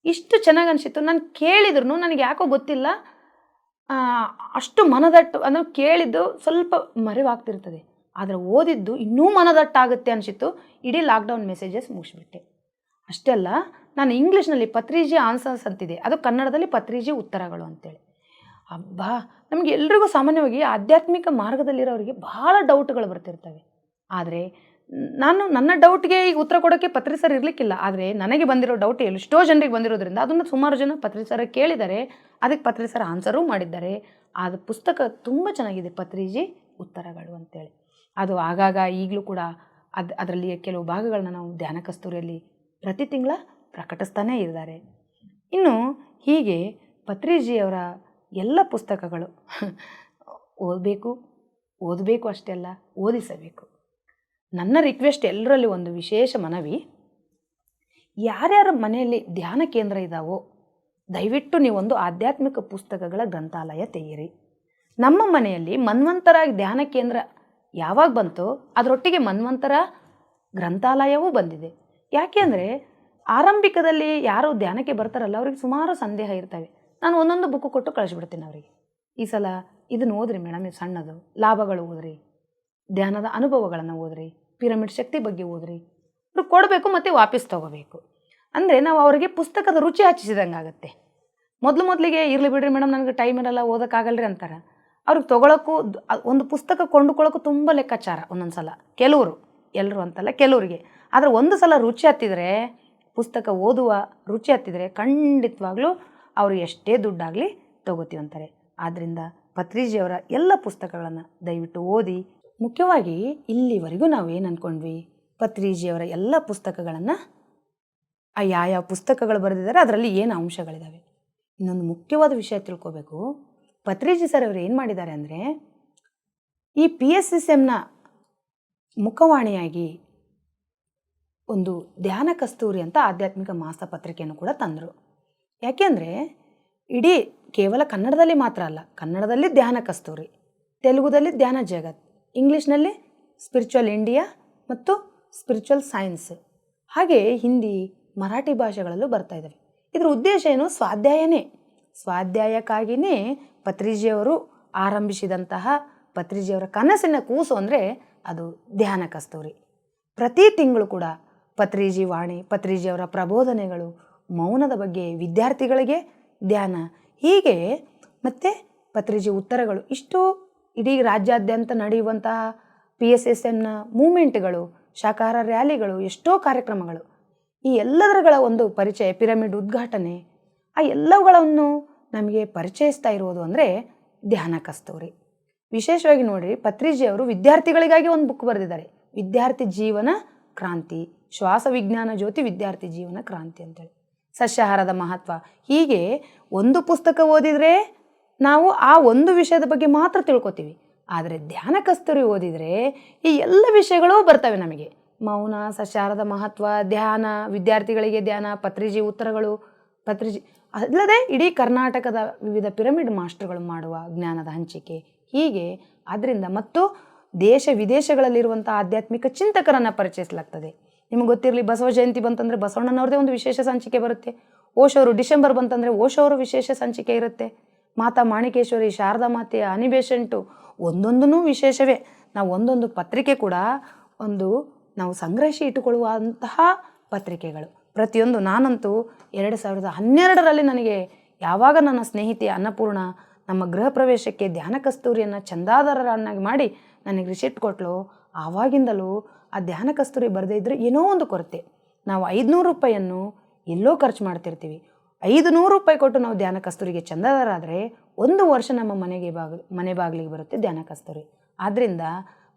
ಇಷ್ಟು ಚೆನ್ನಾಗಿ ಅನಿಸಿತ್ತು. ನಾನು ಕೇಳಿದ್ರು ನನಗೆ ಯಾಕೋ ಗೊತ್ತಿಲ್ಲ, ಅಷ್ಟು ಮನದಟ್ಟು, ಅಂದರೆ ಕೇಳಿದ್ದು ಸ್ವಲ್ಪ ಮರೆವಾಗ್ತಿರ್ತದೆ, ಆದರೆ ಓದಿದ್ದು ಇನ್ನೂ ಮನದಟ್ಟಾಗುತ್ತೆ ಅನಿಸಿತ್ತು. ಇಡೀ ಲಾಕ್ಡೌನ್ ಮೆಸೇಜಸ್ ಮುಗಿಸ್ಬಿಟ್ಟೆ. ಅಷ್ಟೇ ಅಲ್ಲ, ನಾನು ಇಂಗ್ಲೀಷ್ನಲ್ಲಿ ಪತ್ರಿಜಿ ಆನ್ಸರ್ಸ್ ಅಂತಿದೆ, ಅದು ಕನ್ನಡದಲ್ಲಿ ಪತ್ರಿಜಿ ಉತ್ತರಗಳು ಅಂತೇಳಿ. ಹಬ್ಬಾ, ನಮಗೆ ಎಲ್ರಿಗೂ ಸಾಮಾನ್ಯವಾಗಿ ಆಧ್ಯಾತ್ಮಿಕ ಮಾರ್ಗದಲ್ಲಿರೋರಿಗೆ ಬಹಳ ಡೌಟ್ಗಳು ಬರ್ತಿರ್ತವೆ. ಆದರೆ ನನ್ನ ಡೌಟ್ಗೆ ಈಗ ಉತ್ತರ ಕೊಡೋಕ್ಕೆ ಪತ್ರಿ ಸರ್ ಇರಲಿಕ್ಕಿಲ್ಲ, ಆದರೆ ನನಗೆ ಬಂದಿರೋ ಡೌಟ್ ಎಷ್ಟೋ ಜನರಿಗೆ ಬಂದಿರೋದ್ರಿಂದ ಅದನ್ನು ಸುಮಾರು ಜನ ಪತ್ರಿ ಸರ್ ಕೇಳಿದ್ದಾರೆ, ಅದಕ್ಕೆ ಪತ್ರಿ ಸರ್ ಆನ್ಸರೂ ಮಾಡಿದ್ದಾರೆ. ಅದು ಪುಸ್ತಕ ತುಂಬ ಚೆನ್ನಾಗಿದೆ, ಪತ್ರಿಜಿ ಉತ್ತರಗಳು ಅಂತೇಳಿ. ಅದು ಆಗಾಗ ಈಗಲೂ ಕೂಡ ಅದರಲ್ಲಿ ಕೆಲವು ಭಾಗಗಳನ್ನ ನಾವು ಧ್ಯಾನ ಕಸ್ತೂರಿಯಲ್ಲಿ ಪ್ರತಿ ತಿಂಗಳ ಪ್ರಕಟಿಸ್ತಾನೇ ಇದ್ದಾರೆ. ಇನ್ನು ಹೀಗೆ ಪತ್ರಿಜಿಯವರ ಎಲ್ಲ ಪುಸ್ತಕಗಳು ಓದಬೇಕು ಅಷ್ಟೇ ಅಲ್ಲ, ಓದಿಸಬೇಕು. ನನ್ನ ರಿಕ್ವೆಸ್ಟ್ ಎಲ್ಲರಲ್ಲಿ ಒಂದು ವಿಶೇಷ ಮನವಿ, ಯಾರ್ಯಾರ ಮನೆಯಲ್ಲಿ ಧ್ಯಾನ ಕೇಂದ್ರ ಇದ್ದಾವೋ ದಯವಿಟ್ಟು ನೀವೊಂದು ಆಧ್ಯಾತ್ಮಿಕ ಪುಸ್ತಕಗಳ ಗ್ರಂಥಾಲಯ ತೆಗೆಯಿರಿ. ನಮ್ಮ ಮನೆಯಲ್ಲಿ ಮನ್ವಂತರ ಧ್ಯಾನ ಕೇಂದ್ರ ಯಾವಾಗ ಬಂತೋ ಅದರೊಟ್ಟಿಗೆ ಮನ್ವಂತರ ಗ್ರಂಥಾಲಯವೂ ಬಂದಿದೆ. ಯಾಕೆ ಅಂದರೆ ಆರಂಭಿಕದಲ್ಲಿ ಯಾರು ಧ್ಯಾನಕ್ಕೆ ಬರ್ತಾರಲ್ಲ ಅವ್ರಿಗೆ ಸುಮಾರು ಸಂದೇಹ ಇರ್ತವೆ. ನಾನು ಒಂದೊಂದು ಬುಕ್ಕು ಕೊಟ್ಟು ಕಳಿಸ್ಬಿಡ್ತೀನಿ ಅವರಿಗೆ. ಈ ಸಲ ಇದನ್ನು ಓದ್ರಿ ಮೇಡಮ್, ಇದು ಸಣ್ಣದು. ಲಾಭಗಳು ಓದ್ರಿ, ಧ್ಯಾನದ ಅನುಭವಗಳನ್ನು ಓದ್ರಿ, ಪಿರಮಿಡ್ ಶಕ್ತಿ ಬಗ್ಗೆ ಓದ್ರಿ. ಅವ್ರು ಕೊಡಬೇಕು ಮತ್ತು ವಾಪಸ್ ತೊಗೋಬೇಕು. ಅಂದರೆ ನಾವು ಅವರಿಗೆ ಪುಸ್ತಕದ ರುಚಿ ಹಚ್ಚಿಸಿದಂಗೆ ಆಗುತ್ತೆ. ಮೊದಲಿಗೆ ಇರಲಿ ಬಿಡ್ರಿ ಮೇಡಮ್, ನನಗೆ ಟೈಮ್ ಇರಲ್ಲ, ಓದೋಕ್ಕಾಗಲ್ರಿ ಅಂತಾರೆ. ಅವ್ರಿಗೆ ತೊಗೊಳಕ್ಕೂ ಒಂದು ಪುಸ್ತಕ ಕೊಂಡುಕೊಳ್ಳೋಕ್ಕೂ ತುಂಬ ಲೆಕ್ಕಾಚಾರ ಒಂದೊಂದು ಸಲ. ಕೆಲವರು, ಎಲ್ಲರೂ ಅಂತಲ್ಲ, ಕೆಲವರಿಗೆ. ಆದರೆ ಒಂದು ಸಲ ರುಚಿ ಹತ್ತಿದರೆ, ಪುಸ್ತಕ ಓದುವ ರುಚಿ ಹತ್ತಿದರೆ ಖಂಡಿತವಾಗ್ಲೂ ಅವರು ಎಷ್ಟೇ ದುಡ್ಡಾಗಲಿ ತೊಗೋತೀವಂತಾರೆ. ಆದ್ದರಿಂದ ಪತ್ರಿಜಿಯವರ ಎಲ್ಲ ಪುಸ್ತಕಗಳನ್ನು ದಯವಿಟ್ಟು ಓದಿ. ಮುಖ್ಯವಾಗಿ ಇಲ್ಲಿವರೆಗೂ ನಾವು ಏನು ಅಂದ್ಕೊಂಡ್ವಿ, ಪತ್ರಿಜಿಯವರ ಎಲ್ಲ ಪುಸ್ತಕಗಳನ್ನು ಯಾವ ಪುಸ್ತಕಗಳು ಬರೆದಿದ್ದಾರೆ ಅದರಲ್ಲಿ ಏನು ಅಂಶಗಳಿದ್ದಾವೆ. ಇನ್ನೊಂದು ಮುಖ್ಯವಾದ ವಿಷಯ ತಿಳ್ಕೋಬೇಕು. ಪತ್ರಿಜಿ ಸರ್ ಅವರು ಏನು ಮಾಡಿದ್ದಾರೆ ಅಂದರೆ, ಈ PSSMನ ಮುಖವಾಣಿಯಾಗಿ ಒಂದು ಧ್ಯಾನ ಕಸ್ತೂರಿ ಅಂತ ಆಧ್ಯಾತ್ಮಿಕ ಮಾಸಪತ್ರಿಕೆಯನ್ನು ಕೂಡ ತಂದರು. ಯಾಕೆಂದರೆ ಇಡೀ ಕೇವಲ ಕನ್ನಡದಲ್ಲಿ ಮಾತ್ರ ಅಲ್ಲ, ಕನ್ನಡದಲ್ಲಿ ಧ್ಯಾನ ಕಸ್ತೂರಿ, ತೆಲುಗುದಲ್ಲಿ ಧ್ಯಾನ ಜಗತ್, ಇಂಗ್ಲೀಷ್ನಲ್ಲಿ ಸ್ಪಿರಿಚುವಲ್ ಇಂಡಿಯಾ ಮತ್ತು ಸ್ಪಿರಿಚುವಲ್ ಸೈನ್ಸ್, ಹಾಗೆ ಹಿಂದಿ, ಮರಾಠಿ ಭಾಷೆಗಳಲ್ಲೂ ಬರ್ತಾ ಇದ್ದಾವೆ. ಇದರ ಉದ್ದೇಶ ಏನು? ಸ್ವಾಧ್ಯಾಯನೇ. ಸ್ವಾಧ್ಯಾಯಕ್ಕಾಗಿಯೇ ಪತ್ರಿಜಿಯವರು ಆರಂಭಿಸಿದಂತಹ, ಪತ್ರಿಜಿಯವರ ಕನಸಿನ ಕೂಸು ಅಂದರೆ ಅದು ಧ್ಯಾನ ಕಸ್ತೂರಿ. ಪ್ರತಿ ತಿಂಗಳು ಕೂಡ ಪತ್ರಿಜಿ ವಾಣಿ, ಪತ್ರಿಜಿಯವರ ಪ್ರಬೋಧನೆಗಳು, ಮೌನದ ಬಗ್ಗೆ ವಿದ್ಯಾರ್ಥಿಗಳಿಗೆ ಧ್ಯಾನ, ಹೀಗೆ ಮತ್ತು ಪತ್ರಿಜಿ ಉತ್ತರಗಳು, ಇಷ್ಟು ಇಡೀ ರಾಜ್ಯಾದ್ಯಂತ ನಡೆಯುವಂತಹ PSSMನ ಮೂಮೆಂಟ್ಗಳು, ಶಾಖಾಹಾರ ರ್ಯಾಲಿಗಳು, ಎಷ್ಟೋ ಕಾರ್ಯಕ್ರಮಗಳು, ಈ ಎಲ್ಲದರಗಳ ಒಂದು ಪರಿಚಯ, ಪಿರಮಿಡ್ ಉದ್ಘಾಟನೆ, ಆ ಎಲ್ಲವುಗಳನ್ನು ನಮಗೆ ಪರಿಚಯಿಸ್ತಾ ಇರೋದು ಅಂದರೆ ಧ್ಯಾನ ಕಸ್ತೂರಿ. ವಿಶೇಷವಾಗಿ ನೋಡಿರಿ, ಪತ್ರಿಜಿಯವರು ವಿದ್ಯಾರ್ಥಿಗಳಿಗಾಗಿ ಒಂದು ಬುಕ್ ಬರೆದಿದ್ದಾರೆ, ವಿದ್ಯಾರ್ಥಿ ಜೀವನ ಕ್ರಾಂತಿ, ಶ್ವಾಸ ವಿಜ್ಞಾನ ಜ್ಯೋತಿ ವಿದ್ಯಾರ್ಥಿ ಜೀವನ ಕ್ರಾಂತಿ ಅಂತೇಳಿ. ಸಸ್ಯಾಹಾರದ ಮಹತ್ವ, ಹೀಗೆ ಒಂದು ಪುಸ್ತಕ ಓದಿದರೆ ನಾವು ಆ ಒಂದು ವಿಷಯದ ಬಗ್ಗೆ ಮಾತ್ರ ತಿಳ್ಕೊತೀವಿ. ಆದರೆ ಧ್ಯಾನ ಕಸ್ತೂರಿ ಓದಿದರೆ ಈ ಎಲ್ಲ ವಿಷಯಗಳೂ ಬರ್ತವೆ ನಮಗೆ. ಮೌನ, ಸಸ್ಯಾಹಾರದ ಮಹತ್ವ, ಧ್ಯಾನ, ವಿದ್ಯಾರ್ಥಿಗಳಿಗೆ ಧ್ಯಾನ, ಪತ್ರಿಜಿ ಉತ್ತರಗಳು, ಪತ್ರಿಜಿ ಅಲ್ಲದೆ ಇಡೀ ಕರ್ನಾಟಕದ ವಿವಿಧ ಪಿರಮಿಡ್ ಮಾಸ್ಟರ್ಗಳು ಮಾಡುವ ಜ್ಞಾನದ ಹಂಚಿಕೆ, ಹೀಗೆ ಅದರಿಂದ ಮತ್ತು ದೇಶ ವಿದೇಶಗಳಲ್ಲಿರುವಂಥ ಆಧ್ಯಾತ್ಮಿಕ ಚಿಂತಕರನ್ನು ಪರಿಚಯಿಸಲಾಗ್ತದೆ. ನಿಮಗೆ ಗೊತ್ತಿರಲಿ, ಬಸವ ಜಯಂತಿ ಬಂತಂದರೆ ಬಸವಣ್ಣನವ್ರದೇ ಒಂದು ವಿಶೇಷ ಸಂಚಿಕೆ ಬರುತ್ತೆ. ಓಶೋರು ಡಿಸೆಂಬರ್ ಬಂತಂದರೆ ಓಶೋರು ವಿಶೇಷ ಸಂಚಿಕೆ ಇರುತ್ತೆ. ಮಾತಾ ಮಾಣಿಕೇಶ್ವರಿ, ಶಾರದಾ ಮಾತೆಯ ಅನಿಬೇಷಂಟು, ಒಂದೊಂದೂ ವಿಶೇಷವೇ. ನಾವು ಒಂದೊಂದು ಪತ್ರಿಕೆ ಕೂಡ ಒಂದು ನಾವು ಸಂಗ್ರಹಿಸಿ ಇಟ್ಟುಕೊಳ್ಳುವಂತಹ ಪತ್ರಿಕೆಗಳು ಪ್ರತಿಯೊಂದು. ನಾನಂತೂ 2012ರಲ್ಲಿ ನನಗೆ ಯಾವಾಗ ನನ್ನ ಸ್ನೇಹಿತೆ ಅನ್ನಪೂರ್ಣ ನಮ್ಮ ಗೃಹ ಪ್ರವೇಶಕ್ಕೆ ಧ್ಯಾನ ಕಸ್ತೂರಿಯನ್ನು ಚಂದಾದಾರರನ್ನಾಗಿ ಮಾಡಿ ನನಗೆ ರಿಸಿಪ್ಟ್ ಕೊಟ್ಟಳು, ಆವಾಗಿಂದಲೂ ಆ ಧ್ಯಾನ ಕಸ್ತೂರಿ ಬರದೇ ಇದ್ದರೆ ಏನೋ ಒಂದು ಕೊರತೆ. ನಾವು 500 ರೂಪಾಯಿಯನ್ನು ಎಲ್ಲೋ ಖರ್ಚು ಮಾಡ್ತಿರ್ತೀವಿ. 500 ರೂಪಾಯಿ ಕೊಟ್ಟು ನಾವು ಧ್ಯಾನ ಕಸ್ತೂರಿಗೆ ಚಂದಾದಾರ ಆದರೆ 1 ವರ್ಷ ನಮ್ಮ ಮನೆ ಬಾಗಿಲಿಗೆ ಬರುತ್ತೆ ಧ್ಯಾನ ಕಸ್ತೂರಿ. ಆದ್ದರಿಂದ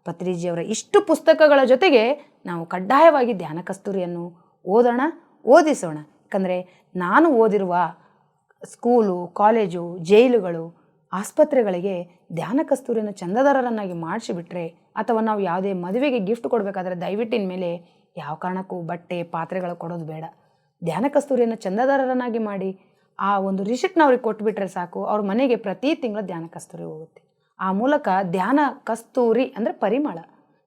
ಪತ್ರಿಜಿಯವರ ಇಷ್ಟು ಪುಸ್ತಕಗಳ ಜೊತೆಗೆ ನಾವು ಕಡ್ಡಾಯವಾಗಿ ಧ್ಯಾನ ಕಸ್ತೂರಿಯನ್ನು ಓದೋಣ, ಓದಿಸೋಣ. ಯಾಕಂದರೆ ನಾನು ಓದಿರುವ ಸ್ಕೂಲು, ಕಾಲೇಜು, ಜೈಲುಗಳು, ಆಸ್ಪತ್ರೆಗಳಿಗೆ ಧ್ಯಾನ ಕಸ್ತೂರಿಯನ್ನು ಚಂದಾದಾರರನ್ನಾಗಿ ಮಾಡಿಸಿಬಿಟ್ರೆ, ಅಥವಾ ನಾವು ಯಾವುದೇ ಮದುವೆಗೆ ಗಿಫ್ಟ್ ಕೊಡಬೇಕಾದ್ರೆ ದಯವಿಟ್ಟಿನ ಮೇಲೆ ಯಾವ ಕಾರಣಕ್ಕೂ ಬಟ್ಟೆ, ಪಾತ್ರೆಗಳು ಕೊಡೋದು ಬೇಡ. ಧ್ಯಾನ ಕಸ್ತೂರಿಯನ್ನು ಚಂದಾದಾರರನ್ನಾಗಿ ಮಾಡಿ ಆ ಒಂದು ರಿಸಿಪ್ಟ್ನ ಅವ್ರಿಗೆ ಕೊಟ್ಬಿಟ್ರೆ ಸಾಕು, ಅವ್ರ ಮನೆಗೆ ಪ್ರತಿ ತಿಂಗಳು ಧ್ಯಾನ ಕಸ್ತೂರಿ ಹೋಗುತ್ತೆ. ಆ ಮೂಲಕ ಧ್ಯಾನ ಕಸ್ತೂರಿ ಅಂದರೆ ಪರಿಮಳ,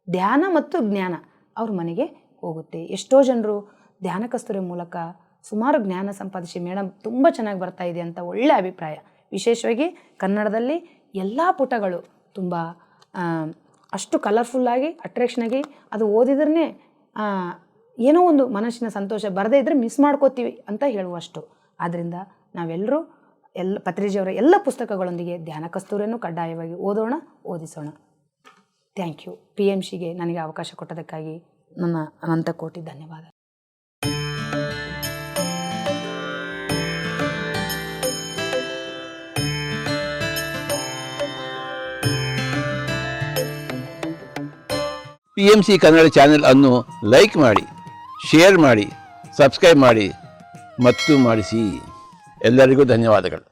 ಧ್ಯಾನ ಮತ್ತು ಜ್ಞಾನ ಅವ್ರ ಮನೆಗೆ ಹೋಗುತ್ತೆ. ಎಷ್ಟೋ ಜನರು ಧ್ಯಾನ ಕಸ್ತೂರಿ ಮೂಲಕ ಸುಮಾರು ಜ್ಞಾನ ಸಂಪಾದಿಸಿ, ಮೇಡಮ್ ತುಂಬ ಚೆನ್ನಾಗಿ ಬರ್ತಾ ಇದೆ ಅಂತ ಒಳ್ಳೆಯ ಅಭಿಪ್ರಾಯ. ವಿಶೇಷವಾಗಿ ಕನ್ನಡದಲ್ಲಿ ಎಲ್ಲ ಪುಟಗಳು ತುಂಬ ಅಷ್ಟು ಕಲರ್ಫುಲ್ಲಾಗಿ, ಅಟ್ರಾಕ್ಷನಾಗಿ, ಅದು ಓದಿದ್ರೇ ಏನೋ ಒಂದು ಮನಸ್ಸಿನ ಸಂತೋಷ. ಬರದೇ ಇದ್ದರೆ ಮಿಸ್ ಮಾಡ್ಕೋತೀವಿ ಅಂತ ಹೇಳುವಷ್ಟು. ಆದ್ದರಿಂದ ನಾವೆಲ್ಲರೂ ಪತ್ರಿಜಿಯವರ ಎಲ್ಲ ಪುಸ್ತಕಗಳೊಂದಿಗೆ ಧ್ಯಾನ ಕಸ್ತೂರಿಯನ್ನು ಕಡ್ಡಾಯವಾಗಿ ಓದೋಣ, ಓದಿಸೋಣ. Thank you. PMCಗೆ ನನಗೆ ಅವಕಾಶ ಕೊಟ್ಟದಕ್ಕಾಗಿ ನನ್ನ ಅನಂತ ಕೋಟಿ ಧನ್ಯವಾದ. PMC ಕನ್ನಡ ಚಾನೆಲ್ ಅನ್ನು ಲೈಕ್ ಮಾಡಿ, ಶೇರ್ ಮಾಡಿ, ಸಬ್ಸ್ಕ್ರೈಬ್ ಮಾಡಿ ಮತ್ತು ಮಾಡಿಸಿ. ಎಲ್ಲರಿಗೂ ಧನ್ಯವಾದಗಳು.